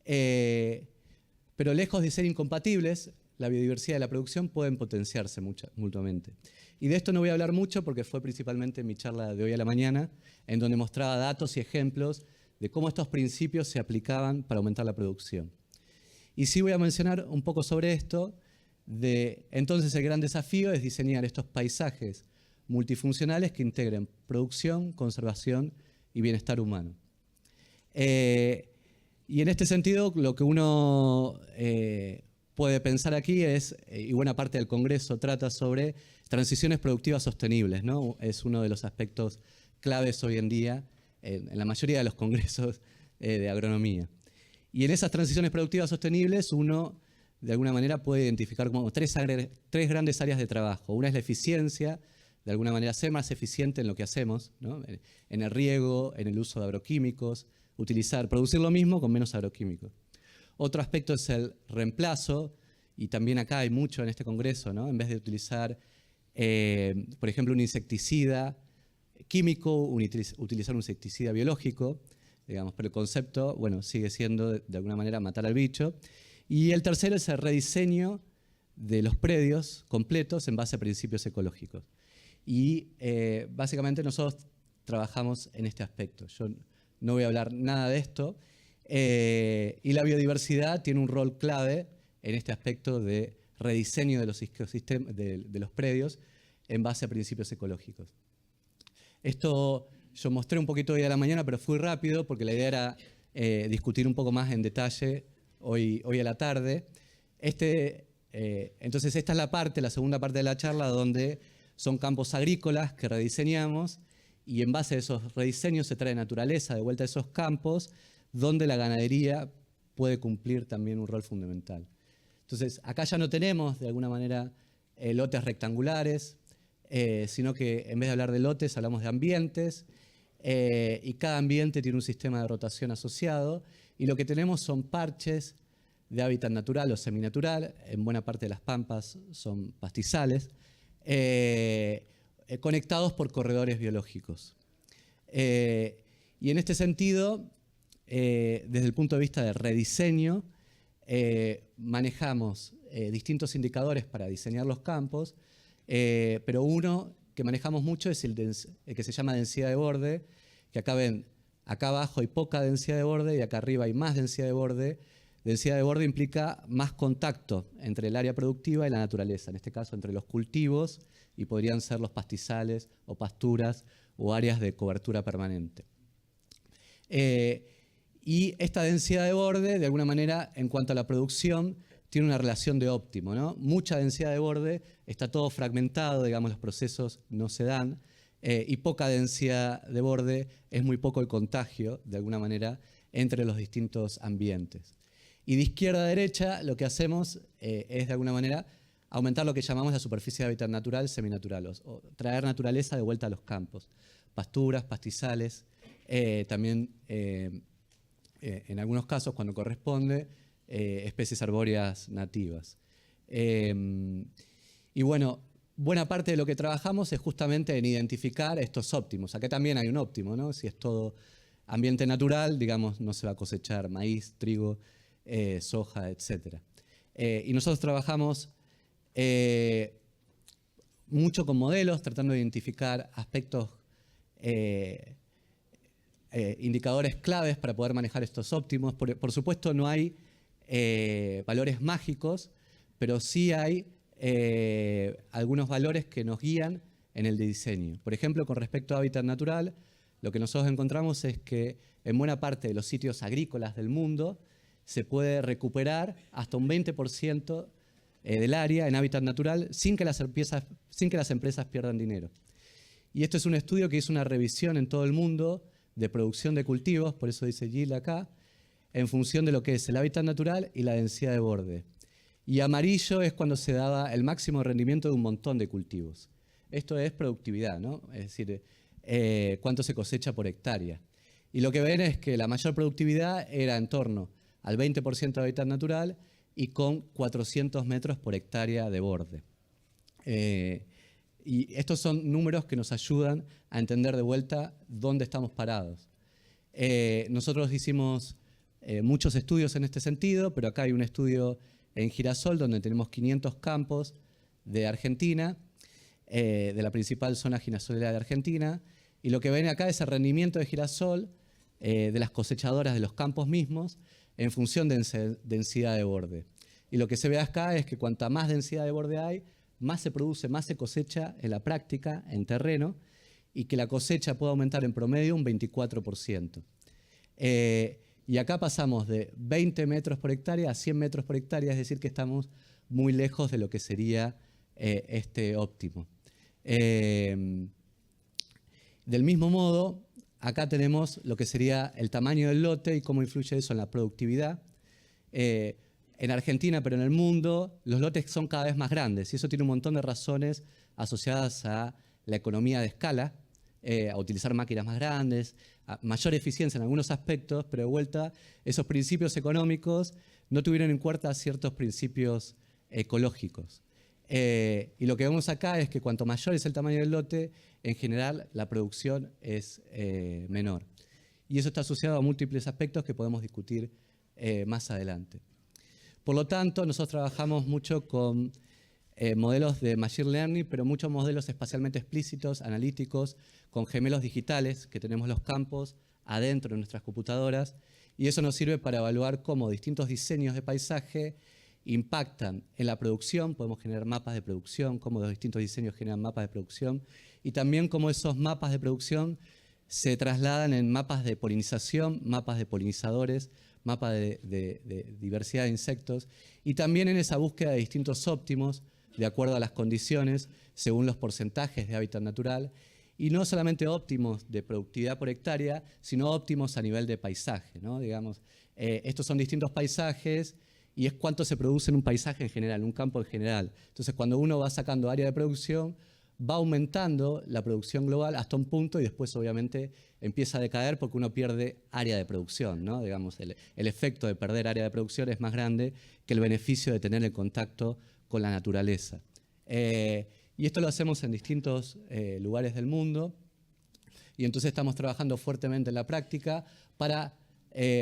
Pero lejos de ser incompatibles, la biodiversidad y la producción pueden potenciarse mutuamente. Y de esto no voy a hablar mucho porque fue principalmente en mi charla de hoy a la mañana, en donde mostraba datos y ejemplos de cómo estos principios se aplicaban para aumentar la producción. Y sí voy a mencionar un poco sobre esto. Entonces el gran desafío es diseñar estos paisajes multifuncionales que integren producción, conservación y bienestar humano. Y en este sentido, lo que uno puede pensar aquí es, y buena parte del Congreso trata sobre transiciones productivas sostenibles, ¿no? Es uno de los aspectos claves hoy en día en la mayoría de los congresos de agronomía. Y en esas transiciones productivas sostenibles uno, de alguna manera, puede identificar como tres grandes áreas de trabajo. Una es la eficiencia, de alguna manera ser más eficiente en lo que hacemos, ¿no? En el riego, en el uso de agroquímicos, producir lo mismo con menos agroquímicos. Otro aspecto es el reemplazo, y también acá hay mucho en este congreso, ¿no? En vez de utilizar, por ejemplo, un insecticida químico, utilizar un insecticida biológico, digamos, pero el concepto, bueno, sigue siendo de alguna manera matar al bicho. Y el tercero es el rediseño de los predios completos en base a principios ecológicos. Y básicamente nosotros trabajamos en este aspecto. Yo no voy a hablar nada de esto. Y la biodiversidad tiene un rol clave en este aspecto de rediseño de los ecosistemas, de los predios en base a principios ecológicos. Esto yo mostré un poquito hoy a la mañana, pero fui rápido porque la idea era discutir un poco más en detalle hoy a la tarde. Entonces esta es la segunda parte de la charla, donde son campos agrícolas que rediseñamos y en base a esos rediseños se trae naturaleza de vuelta a esos campos, donde la ganadería puede cumplir también un rol fundamental. Entonces acá ya no tenemos de alguna manera lotes rectangulares, sino que en vez de hablar de lotes hablamos de ambientes, y cada ambiente tiene un sistema de rotación asociado, y lo que tenemos son parches de hábitat natural o seminatural. En buena parte de las pampas son pastizales, conectados por corredores biológicos. Y en este sentido, desde el punto de vista de rediseño, manejamos distintos indicadores para diseñar los campos, pero uno que manejamos mucho es el que se llama densidad de borde, que acá ven, acá abajo hay poca densidad de borde y acá arriba hay más densidad de borde. Densidad de borde implica más contacto entre el área productiva y la naturaleza, en este caso entre los cultivos, y podrían ser los pastizales o pasturas o áreas de cobertura permanente. Y esta densidad de borde, de alguna manera, en cuanto a la producción, tiene una relación de óptimo, ¿no? Mucha densidad de borde, está todo fragmentado, digamos, los procesos no se dan, y poca densidad de borde es muy poco el contagio, de alguna manera, entre los distintos ambientes. Y de izquierda a derecha lo que hacemos es, de alguna manera, aumentar lo que llamamos la superficie de hábitat natural seminatural, o traer naturaleza de vuelta a los campos. Pasturas, pastizales, también en algunos casos, cuando corresponde, especies arbóreas nativas. Y bueno, buena parte de lo que trabajamos es justamente en identificar estos óptimos. Acá también hay un óptimo, ¿no? Si es todo ambiente natural, digamos, no se va a cosechar maíz, trigo, soja, etc. Y nosotros trabajamos mucho con modelos, tratando de identificar aspectos, indicadores claves para poder manejar estos óptimos. Por supuesto, no hay valores mágicos, pero sí hay algunos valores que nos guían en el diseño. Por ejemplo, con respecto a hábitat natural, lo que nosotros encontramos es que en buena parte de los sitios agrícolas del mundo se puede recuperar hasta un 20% del área en hábitat natural sin que las empresas pierdan dinero. Y esto es un estudio que hizo una revisión en todo el mundo de producción de cultivos, por eso dice Gil acá, en función de lo que es el hábitat natural y la densidad de borde. Y amarillo es cuando se daba el máximo rendimiento de un montón de cultivos. Esto es productividad, ¿no? Es decir, cuánto se cosecha por hectárea. Y lo que ven es que la mayor productividad era en torno al 20% de hábitat natural y con 400 metros por hectárea de borde. Y estos son números que nos ayudan a entender de vuelta dónde estamos parados. Nosotros hicimos muchos estudios en este sentido, pero acá hay un estudio en Girasol donde tenemos 500 campos de Argentina, de la principal zona girasolera de Argentina, y lo que ven acá es el rendimiento de girasol de las cosechadoras de los campos mismos en función de densidad de borde. Y lo que se ve acá es que cuanta más densidad de borde hay, más se produce, más se cosecha en la práctica, en terreno, y que la cosecha puede aumentar en promedio un 24%. Y acá pasamos de 20 metros por hectárea a 100 metros por hectárea, es decir, que estamos muy lejos de lo que sería este óptimo. Del mismo modo, acá tenemos lo que sería el tamaño del lote y cómo influye eso en la productividad. En Argentina, pero en el mundo, los lotes son cada vez más grandes y eso tiene un montón de razones asociadas a la economía de escala, a utilizar máquinas más grandes, a mayor eficiencia en algunos aspectos, pero de vuelta, esos principios económicos no tuvieron en cuenta ciertos principios ecológicos. Y lo que vemos acá es que cuanto mayor es el tamaño del lote, en general la producción es menor. Y eso está asociado a múltiples aspectos que podemos discutir más adelante. Por lo tanto, nosotros trabajamos mucho con modelos de Machine Learning, pero muchos modelos espacialmente explícitos, analíticos, con gemelos digitales, que tenemos los campos adentro de nuestras computadoras, y eso nos sirve para evaluar cómo distintos diseños de paisaje impactan en la producción, podemos generar mapas de producción, cómo los distintos diseños generan mapas de producción, y también cómo esos mapas de producción se trasladan en mapas de polinización, mapas de polinizadores, mapas de diversidad de insectos, y también en esa búsqueda de distintos óptimos, de acuerdo a las condiciones, según los porcentajes de hábitat natural, y no solamente óptimos de productividad por hectárea, sino óptimos a nivel de paisaje, ¿no? Digamos, estos son distintos paisajes y es cuánto se produce en un paisaje en general, un campo en general. Entonces, cuando uno va sacando área de producción, va aumentando la producción global hasta un punto y después, obviamente, empieza a decaer porque uno pierde área de producción, ¿no? Digamos, el efecto de perder área de producción es más grande que el beneficio de tener el contacto con la naturaleza. Y esto lo hacemos en distintos lugares del mundo y entonces estamos trabajando fuertemente en la práctica para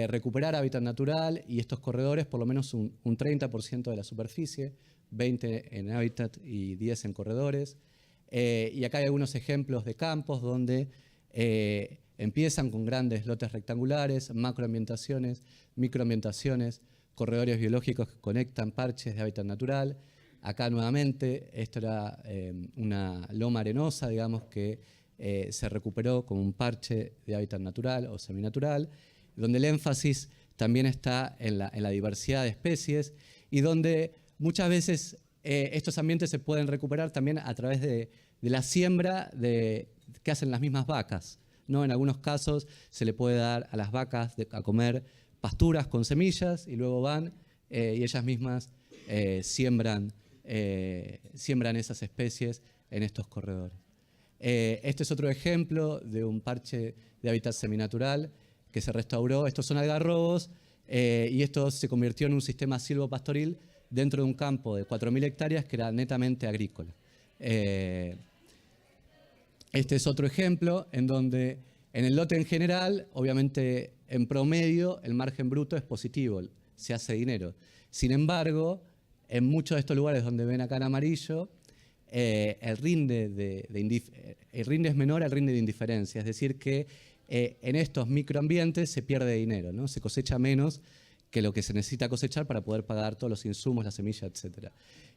recuperar hábitat natural y estos corredores, por lo menos un 30% de la superficie, 20 en hábitat y 10 en corredores. Y acá hay algunos ejemplos de campos donde empiezan con grandes lotes rectangulares, macroambientaciones, microambientaciones, corredores biológicos que conectan parches de hábitat natural. Acá nuevamente, esto era una loma arenosa, digamos, que se recuperó como un parche de hábitat natural o seminatural. donde el énfasis también está en la diversidad de especies y donde muchas veces estos ambientes se pueden recuperar también a través de la siembra que hacen las mismas vacas, ¿no? En algunos casos se le puede dar a las vacas a comer pasturas con semillas y luego van y ellas mismas siembran esas especies en estos corredores. Este es otro ejemplo de un parche de hábitat seminatural que se restauró. Estos son algarrobos y esto se convirtió en un sistema silvopastoril dentro de un campo de 4.000 hectáreas que era netamente agrícola. Este es otro ejemplo en donde en el lote en general, obviamente en promedio, el margen bruto es positivo, se hace dinero. Sin embargo, en muchos de estos lugares donde ven acá en amarillo, el rinde es menor al rinde de indiferencia, es decir que en estos microambientes se pierde dinero, ¿no? Se cosecha menos que lo que se necesita cosechar para poder pagar todos los insumos, la semilla, etc.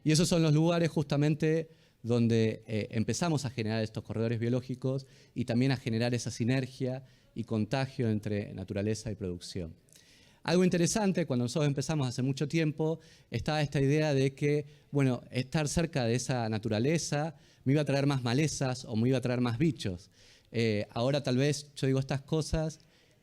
Y esos son los lugares justamente donde empezamos a generar estos corredores biológicos y también a generar esa sinergia y contagio entre naturaleza y producción. Algo interesante, cuando nosotros empezamos hace mucho tiempo, estaba esta idea de que, bueno, estar cerca de esa naturaleza me iba a traer más malezas o me iba a traer más bichos. Ahora tal vez yo digo estas cosas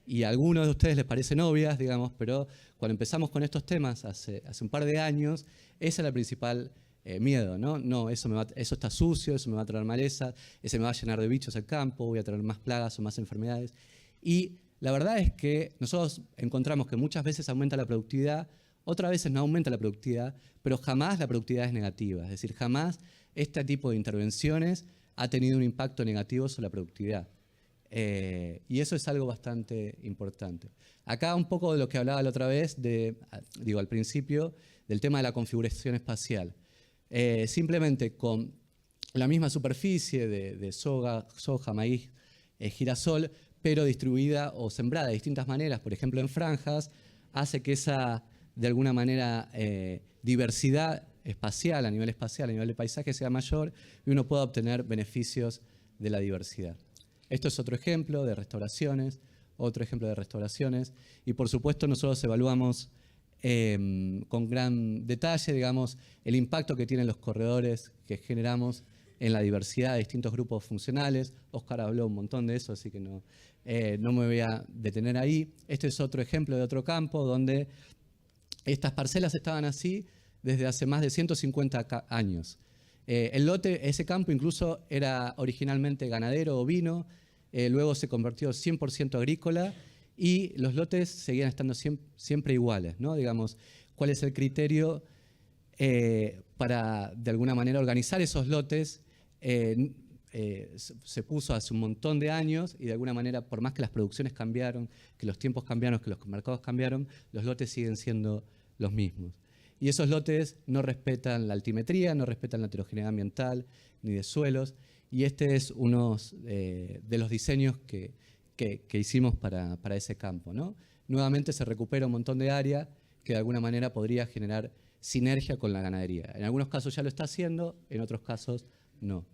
y a algunos de ustedes les parecen obvias, digamos, pero cuando empezamos con estos temas hace un par de años, ese era el principal miedo, ¿no? No, eso está sucio, eso me va a traer malezas, ese me va a llenar de bichos el campo, voy a traer más plagas o más enfermedades. Y la verdad es que nosotros encontramos que muchas veces aumenta la productividad, otras veces no aumenta la productividad, pero jamás la productividad es negativa. Es decir, jamás este tipo de intervenciones ha tenido un impacto negativo sobre la productividad. Y eso es algo bastante importante. Acá un poco de lo que hablaba la otra vez, al principio, del tema de la configuración espacial. Simplemente con la misma superficie de soja, maíz, girasol, pero distribuida o sembrada de distintas maneras, por ejemplo en franjas, hace que esa, de alguna manera, diversidad espacial, a nivel de paisaje, sea mayor y uno pueda obtener beneficios de la diversidad. Esto es otro ejemplo de restauraciones, y por supuesto nosotros evaluamos con gran detalle, digamos, el impacto que tienen los corredores que generamos en la diversidad de distintos grupos funcionales. Óscar habló un montón de eso, así que no me voy a detener ahí. Este es otro ejemplo de otro campo donde estas parcelas estaban así desde hace más de 150 años. El lote, ese campo incluso era originalmente ganadero, ovino, luego se convirtió 100% agrícola y los lotes seguían estando siempre iguales, ¿no? Digamos, ¿cuál es el criterio para, de alguna manera, organizar esos lotes? Se puso hace un montón de años y de alguna manera, por más que las producciones cambiaron, que los tiempos cambiaron, que los mercados cambiaron, los lotes siguen siendo los mismos. Y esos lotes no respetan la altimetría, no respetan la heterogeneidad ambiental ni de suelos. Y este es uno de los diseños que hicimos para ese campo, ¿no? Nuevamente se recupera un montón de área que de alguna manera podría generar sinergia con la ganadería. En algunos casos ya lo está haciendo, en otros casos no.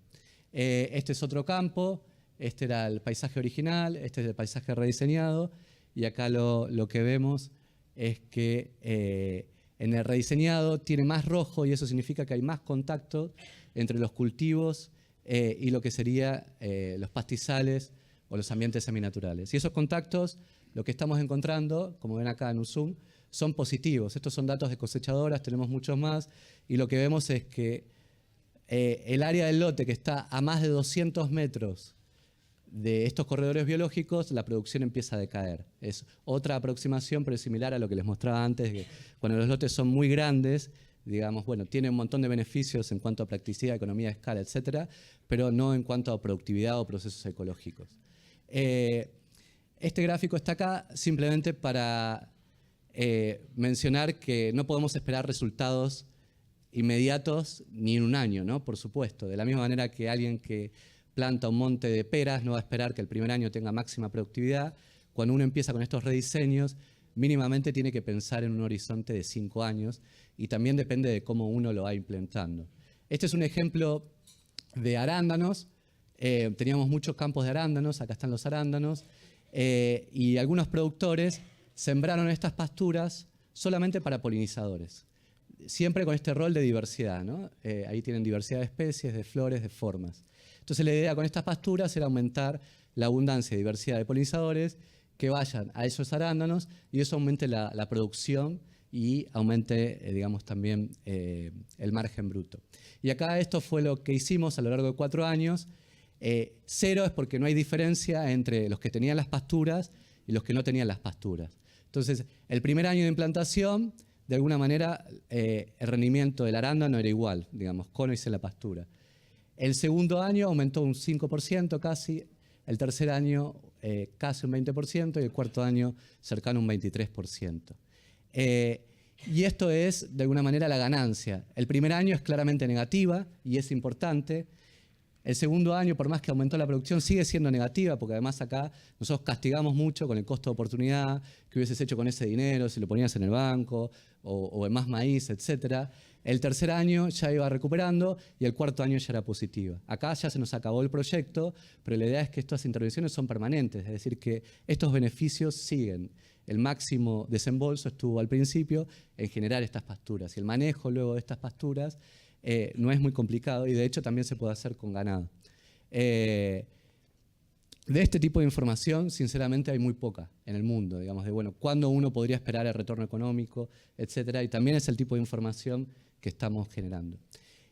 Este es otro campo, este era el paisaje original, este es el paisaje rediseñado, y acá lo que vemos es que en el rediseñado tiene más rojo y eso significa que hay más contacto entre los cultivos y lo que serían los pastizales o los ambientes seminaturales. Y esos contactos, lo que estamos encontrando, como ven acá en un zoom, son positivos. Estos son datos de cosechadoras, tenemos muchos más, y lo que vemos es que el área del lote que está a más de 200 metros de estos corredores biológicos, la producción empieza a decaer. Es otra aproximación, pero es similar a lo que les mostraba antes, que cuando los lotes son muy grandes, digamos, bueno, tiene un montón de beneficios en cuanto a practicidad, economía de escala, etcétera, pero no en cuanto a productividad o procesos ecológicos. Este gráfico está acá simplemente para mencionar que no podemos esperar resultados inmediatos ni en un año, ¿no? Por supuesto. De la misma manera que alguien que planta un monte de peras no va a esperar que el primer año tenga máxima productividad. Cuando uno empieza con estos rediseños, mínimamente tiene que pensar en un horizonte de 5 años y también depende de cómo uno lo va implementando. Este es un ejemplo de arándanos. Teníamos muchos campos de arándanos, acá están los arándanos, Y algunos productores sembraron estas pasturas solamente para polinizadores, siempre con este rol de diversidad, ¿no? Ahí tienen diversidad de especies, de flores, de formas. Entonces la idea con estas pasturas era aumentar la abundancia y diversidad de polinizadores que vayan a esos arándanos y eso aumente la producción y aumente, digamos, también el margen bruto. Y acá esto fue lo que hicimos a lo largo de 4 años. 0 es porque no hay diferencia entre los que tenían las pasturas y los que no tenían las pasturas. Entonces, el primer año de implantación, de alguna manera, el rendimiento del arándano era igual, digamos, con o sin la pastura. El segundo año aumentó un 5% casi, el tercer año casi un 20% y el cuarto año cercano a un 23%. Y esto es, de alguna manera, la ganancia. El primer año es claramente negativa y es importante. El segundo año, por más que aumentó la producción, sigue siendo negativa, porque además acá nosotros castigamos mucho con el costo de oportunidad, que hubieses hecho con ese dinero, si lo ponías en el banco o en más maíz, etc. El tercer año ya iba recuperando y el cuarto año ya era positiva. Acá ya se nos acabó el proyecto, pero la idea es que estas intervenciones son permanentes, es decir, que estos beneficios siguen. El máximo desembolso estuvo al principio en generar estas pasturas y el manejo luego de estas pasturas no es muy complicado y de hecho también se puede hacer con ganado. De este tipo de información, sinceramente, hay muy poca en el mundo, digamos, de bueno, cuándo uno podría esperar el retorno económico, etcétera, y también es el tipo de información que estamos generando.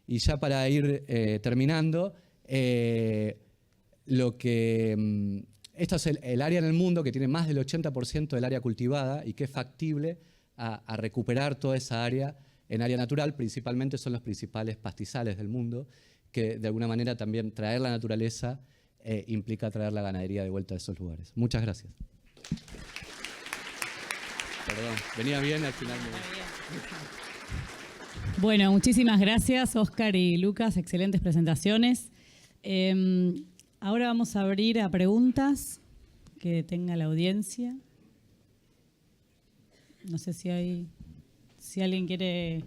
Y ya para ir terminando, esto es el área en el mundo que tiene más del 80% del área cultivada y que es factible a recuperar toda esa área en área natural. Principalmente son los principales pastizales del mundo, que de alguna manera también traer la naturaleza implica traer la ganadería de vuelta a esos lugares. Muchas gracias. Perdón, venía bien al final. Bueno, muchísimas gracias, Óscar y Lucas, excelentes presentaciones. Ahora vamos a abrir a preguntas que tenga la audiencia. No sé si alguien quiere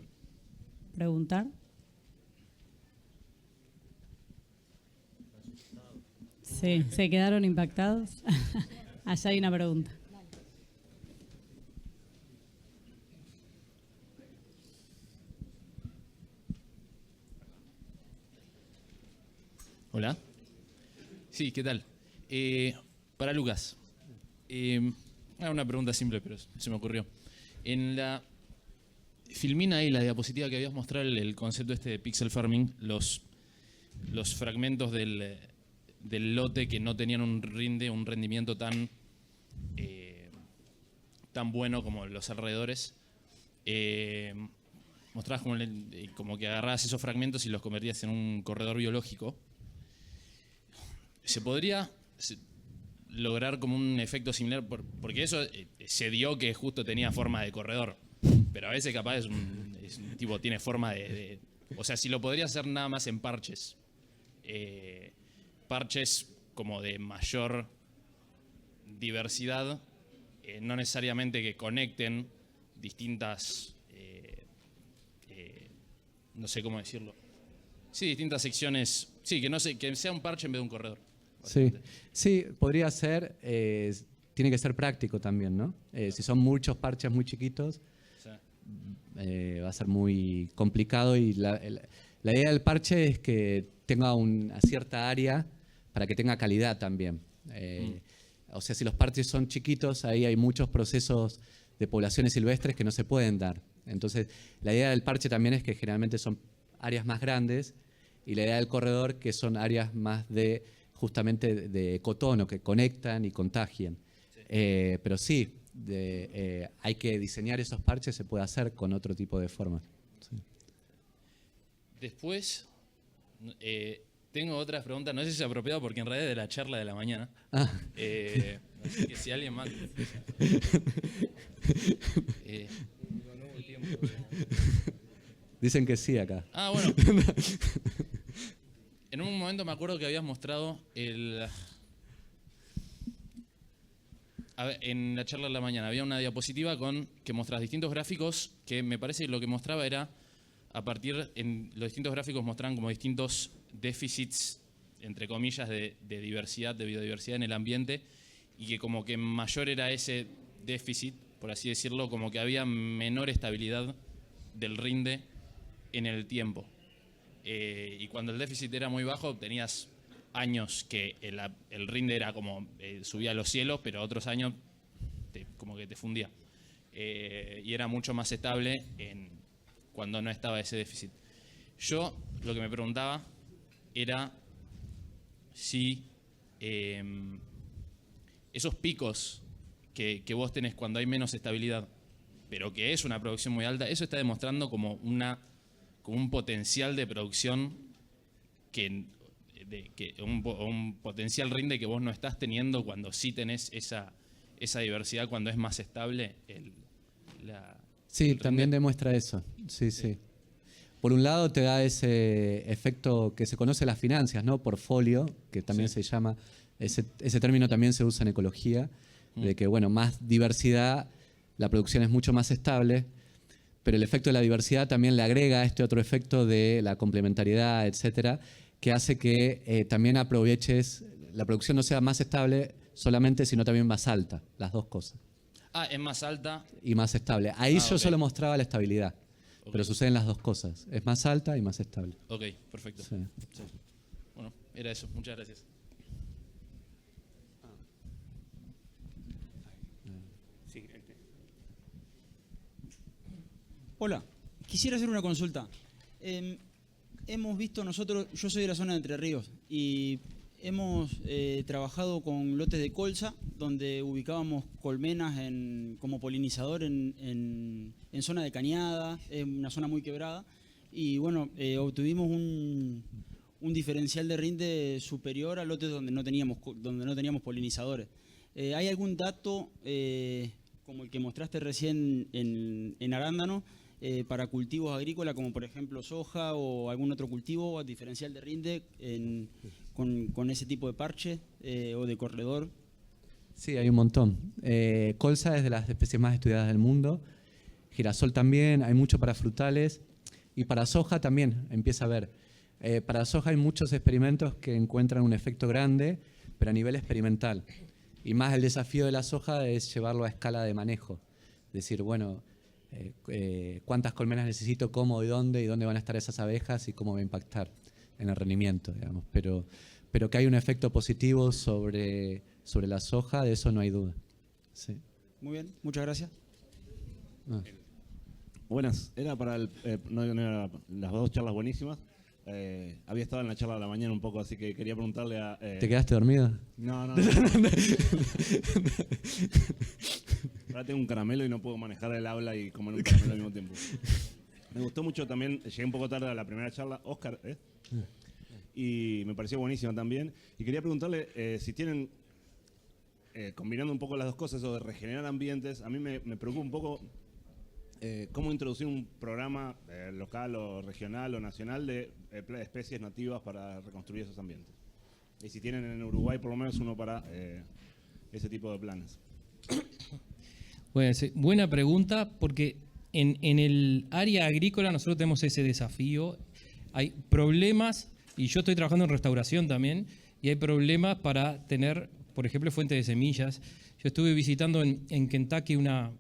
preguntar. Sí, se quedaron impactados. Allá hay una pregunta. Hola. Sí, ¿qué tal? Para Lucas. Una pregunta simple, pero se me ocurrió. En la filmina ahí, la diapositiva que habías mostrado, el concepto este de pixel farming, los fragmentos del lote que no tenían un rendimiento tan bueno como los alrededores. Mostrabas como que agarrabas esos fragmentos y los convertías en un corredor biológico. ¿Se podría lograr como un efecto similar? Porque eso se dio que justo tenía forma de corredor, pero a veces capaz es un tipo, tiene forma de... O sea, si lo podría hacer nada más en parches. Parches como de mayor diversidad, no necesariamente que conecten distintas... no sé cómo decirlo. Sí, distintas secciones. Sí, que sea un parche en vez de un corredor. Sí, podría ser. Tiene que ser práctico también, ¿no? Si son muchos parches muy chiquitos, sí, va a ser muy complicado y la idea del parche es que tenga una cierta área para que tenga calidad también. O sea, si los parches son chiquitos, ahí hay muchos procesos de poblaciones silvestres que no se pueden dar. Entonces, la idea del parche también es que generalmente son áreas más grandes y la idea del corredor que son áreas más justamente de ecotono, que conectan y contagian. Sí. Pero sí, hay que diseñar esos parches, se puede hacer con otro tipo de formas. Sí. Después, tengo otras preguntas, no sé si es apropiado porque en realidad es de la charla de la mañana. Así que si alguien más... Dicen que sí acá. Ah, bueno. En un momento me acuerdo que habías mostrado en la charla de la mañana había una diapositiva que mostraba distintos gráficos que me parece que lo que mostraba era los distintos gráficos mostraban como distintos déficits, entre comillas, de diversidad, de biodiversidad en el ambiente y que como que mayor era ese déficit, por así decirlo, como que había menor estabilidad del rinde en el tiempo. Y cuando el déficit era muy bajo, tenías años que el rinde era como subía a los cielos, pero otros años como que te fundía. Y era mucho más estable cuando no estaba ese déficit. Yo lo que me preguntaba era si esos picos que vos tenés cuando hay menos estabilidad, pero que es una producción muy alta, eso está demostrando como un potencial de producción un potencial rinde que vos no estás teniendo cuando sí tenés esa diversidad, cuando es más estable Sí, también demuestra eso. Sí, sí. Por un lado te da ese efecto que se conoce en las finanzas, ¿no? Portfolio, que también se llama, ese término también se usa en ecología, de que, bueno, más diversidad, la producción es mucho más estable, pero el efecto de la diversidad también le agrega este otro efecto de la complementariedad, etcétera, que hace que también aproveches, la producción no sea más estable solamente, sino también más alta, las dos cosas. Ah, es más alta. Y más estable. Ahí yo ok. solo mostraba la estabilidad, Ok. pero suceden las dos cosas. Es más alta y más estable. Ok, perfecto. Sí. Sí. Bueno, era eso. Muchas gracias. Hola, quisiera hacer una consulta. Hemos visto nosotros, yo soy de la zona de Entre Ríos, y hemos trabajado con lotes de colza, donde ubicábamos colmenas como polinizador en zona de cañada, en una zona muy quebrada, y bueno, obtuvimos un diferencial de rinde superior a lotes donde no teníamos polinizadores. ¿Hay algún dato, como el que mostraste recién en arándano, para cultivos agrícolas, como por ejemplo soja o algún otro cultivo, diferencial de rinde con ese tipo de parche o de corredor? Sí, hay un montón. Colza es de las especies más estudiadas del mundo. Girasol también, hay mucho para frutales. Y para soja también empieza a haber. Para soja hay muchos experimentos que encuentran un efecto grande, pero a nivel experimental. Y más el desafío de la soja es llevarlo a escala de manejo. Decir, bueno, cuántas colmenas necesito, cómo y dónde van a estar esas abejas y cómo va a impactar en el rendimiento, digamos. Pero que hay un efecto positivo sobre la soja, de eso no hay duda. Sí. Muy bien, muchas gracias. Ah. Buenas, era para no era las dos charlas buenísimas. Había estado en la charla de la mañana un poco, así que quería preguntarle a... ¿Te quedaste dormido? No. Ahora tengo un caramelo y no puedo manejar el habla y comer un caramelo al mismo tiempo. Me gustó mucho también, llegué un poco tarde a la primera charla, Oscar, y me pareció buenísima también. Y quería preguntarle si tienen, combinando un poco las dos cosas, eso de regenerar ambientes, a mí me preocupa un poco cómo introducir un programa local o regional o nacional de especies nativas para reconstruir esos ambientes. Y si tienen en Uruguay por lo menos uno para ese tipo de planes. Bueno, buena pregunta, porque en el área agrícola nosotros tenemos ese desafío. Hay problemas, y yo estoy trabajando en restauración también, y hay problemas para tener, por ejemplo, fuentes de semillas. Yo estuve visitando en Kentucky una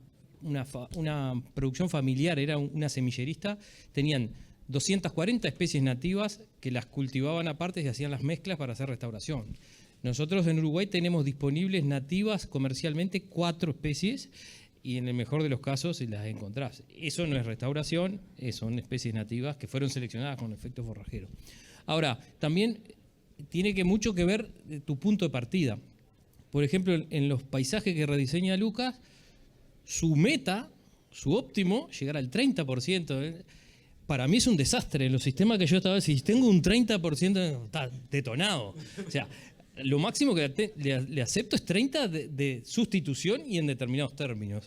producción familiar, era una semillerista, tenían 240 especies nativas que las cultivaban aparte y hacían las mezclas para hacer restauración. Nosotros en Uruguay tenemos disponibles nativas comercialmente 4 especies y en el mejor de los casos las encontrás. Eso no es restauración, son especies nativas que fueron seleccionadas con efecto forrajero. Ahora, también tiene mucho que ver tu punto de partida. Por ejemplo, en los paisajes que rediseña Lucas, su meta, su óptimo, llegar al 30%. Para mí es un desastre. En los sistemas que yo estaba, si tengo un 30%, está detonado. O sea, lo máximo que le acepto es 30 de sustitución y en determinados términos.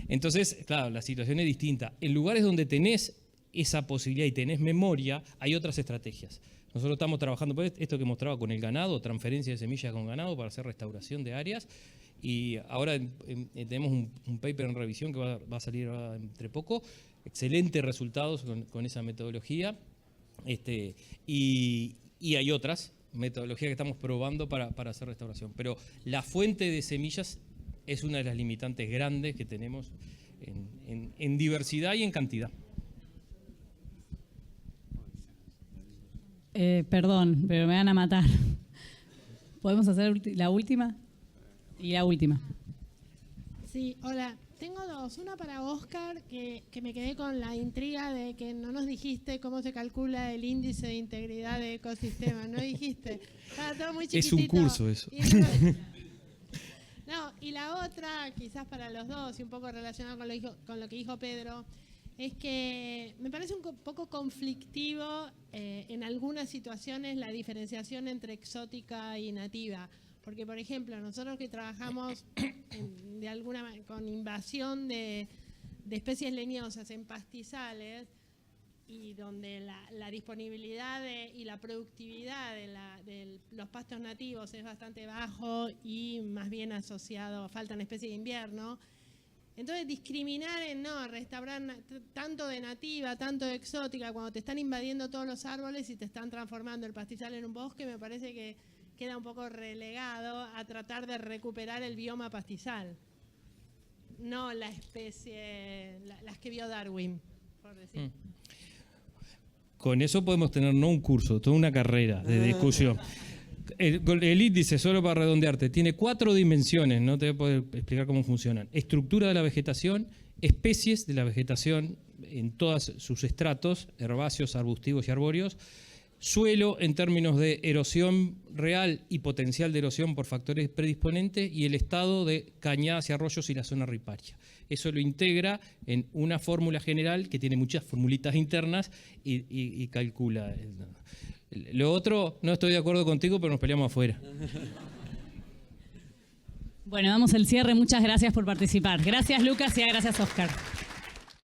Entonces, claro, la situación es distinta. En lugares donde tenés esa posibilidad y tenés memoria, hay otras estrategias. Nosotros estamos trabajando por esto que mostraba con el ganado, transferencia de semillas con ganado para hacer restauración de áreas. Y ahora tenemos un paper en revisión que va a salir entre poco. Excelentes resultados con esa metodología. Y hay otras metodología que estamos probando para hacer restauración. Pero la fuente de semillas es una de las limitantes grandes que tenemos en diversidad y en cantidad. Perdón, pero me van a matar. ¿Podemos hacer la última? Y la última. Sí, hola. Tengo dos. Una para Oscar, que me quedé con la intriga de que no nos dijiste cómo se calcula el índice de integridad de ecosistemas. No dijiste. Estaba todo muy chiquitito. Es un curso eso. No, y la otra, quizás para los dos, y un poco relacionado con lo que dijo Pedro, es que me parece un poco conflictivo en algunas situaciones la diferenciación entre exótica y nativa. Porque, por ejemplo, nosotros que trabajamos con invasión de especies leñosas en pastizales, y donde la disponibilidad y la productividad de los pastos nativos es bastante bajo y más bien asociado a falta de especies de invierno. Entonces, discriminar en restaurar tanto de nativa, tanto de exótica, cuando te están invadiendo todos los árboles y te están transformando el pastizal en un bosque, me parece que queda un poco relegado a tratar de recuperar el bioma pastizal, no la especie, las que vio Darwin, por decir. Con eso podemos tener no un curso, toda una carrera de discusión. El índice, solo para redondearte, tiene 4 dimensiones, no te voy a poder explicar cómo funcionan. Estructura de la vegetación, especies de la vegetación en todos sus estratos, herbáceos, arbustivos y arbóreos, suelo en términos de erosión real y potencial de erosión por factores predisponentes y el estado de cañadas y arroyos y la zona riparia. Eso lo integra en una fórmula general que tiene muchas formulitas internas y calcula. Lo otro, no estoy de acuerdo contigo, pero nos peleamos afuera. Bueno, damos el cierre. Muchas gracias por participar. Gracias, Lucas, y gracias, Oscar.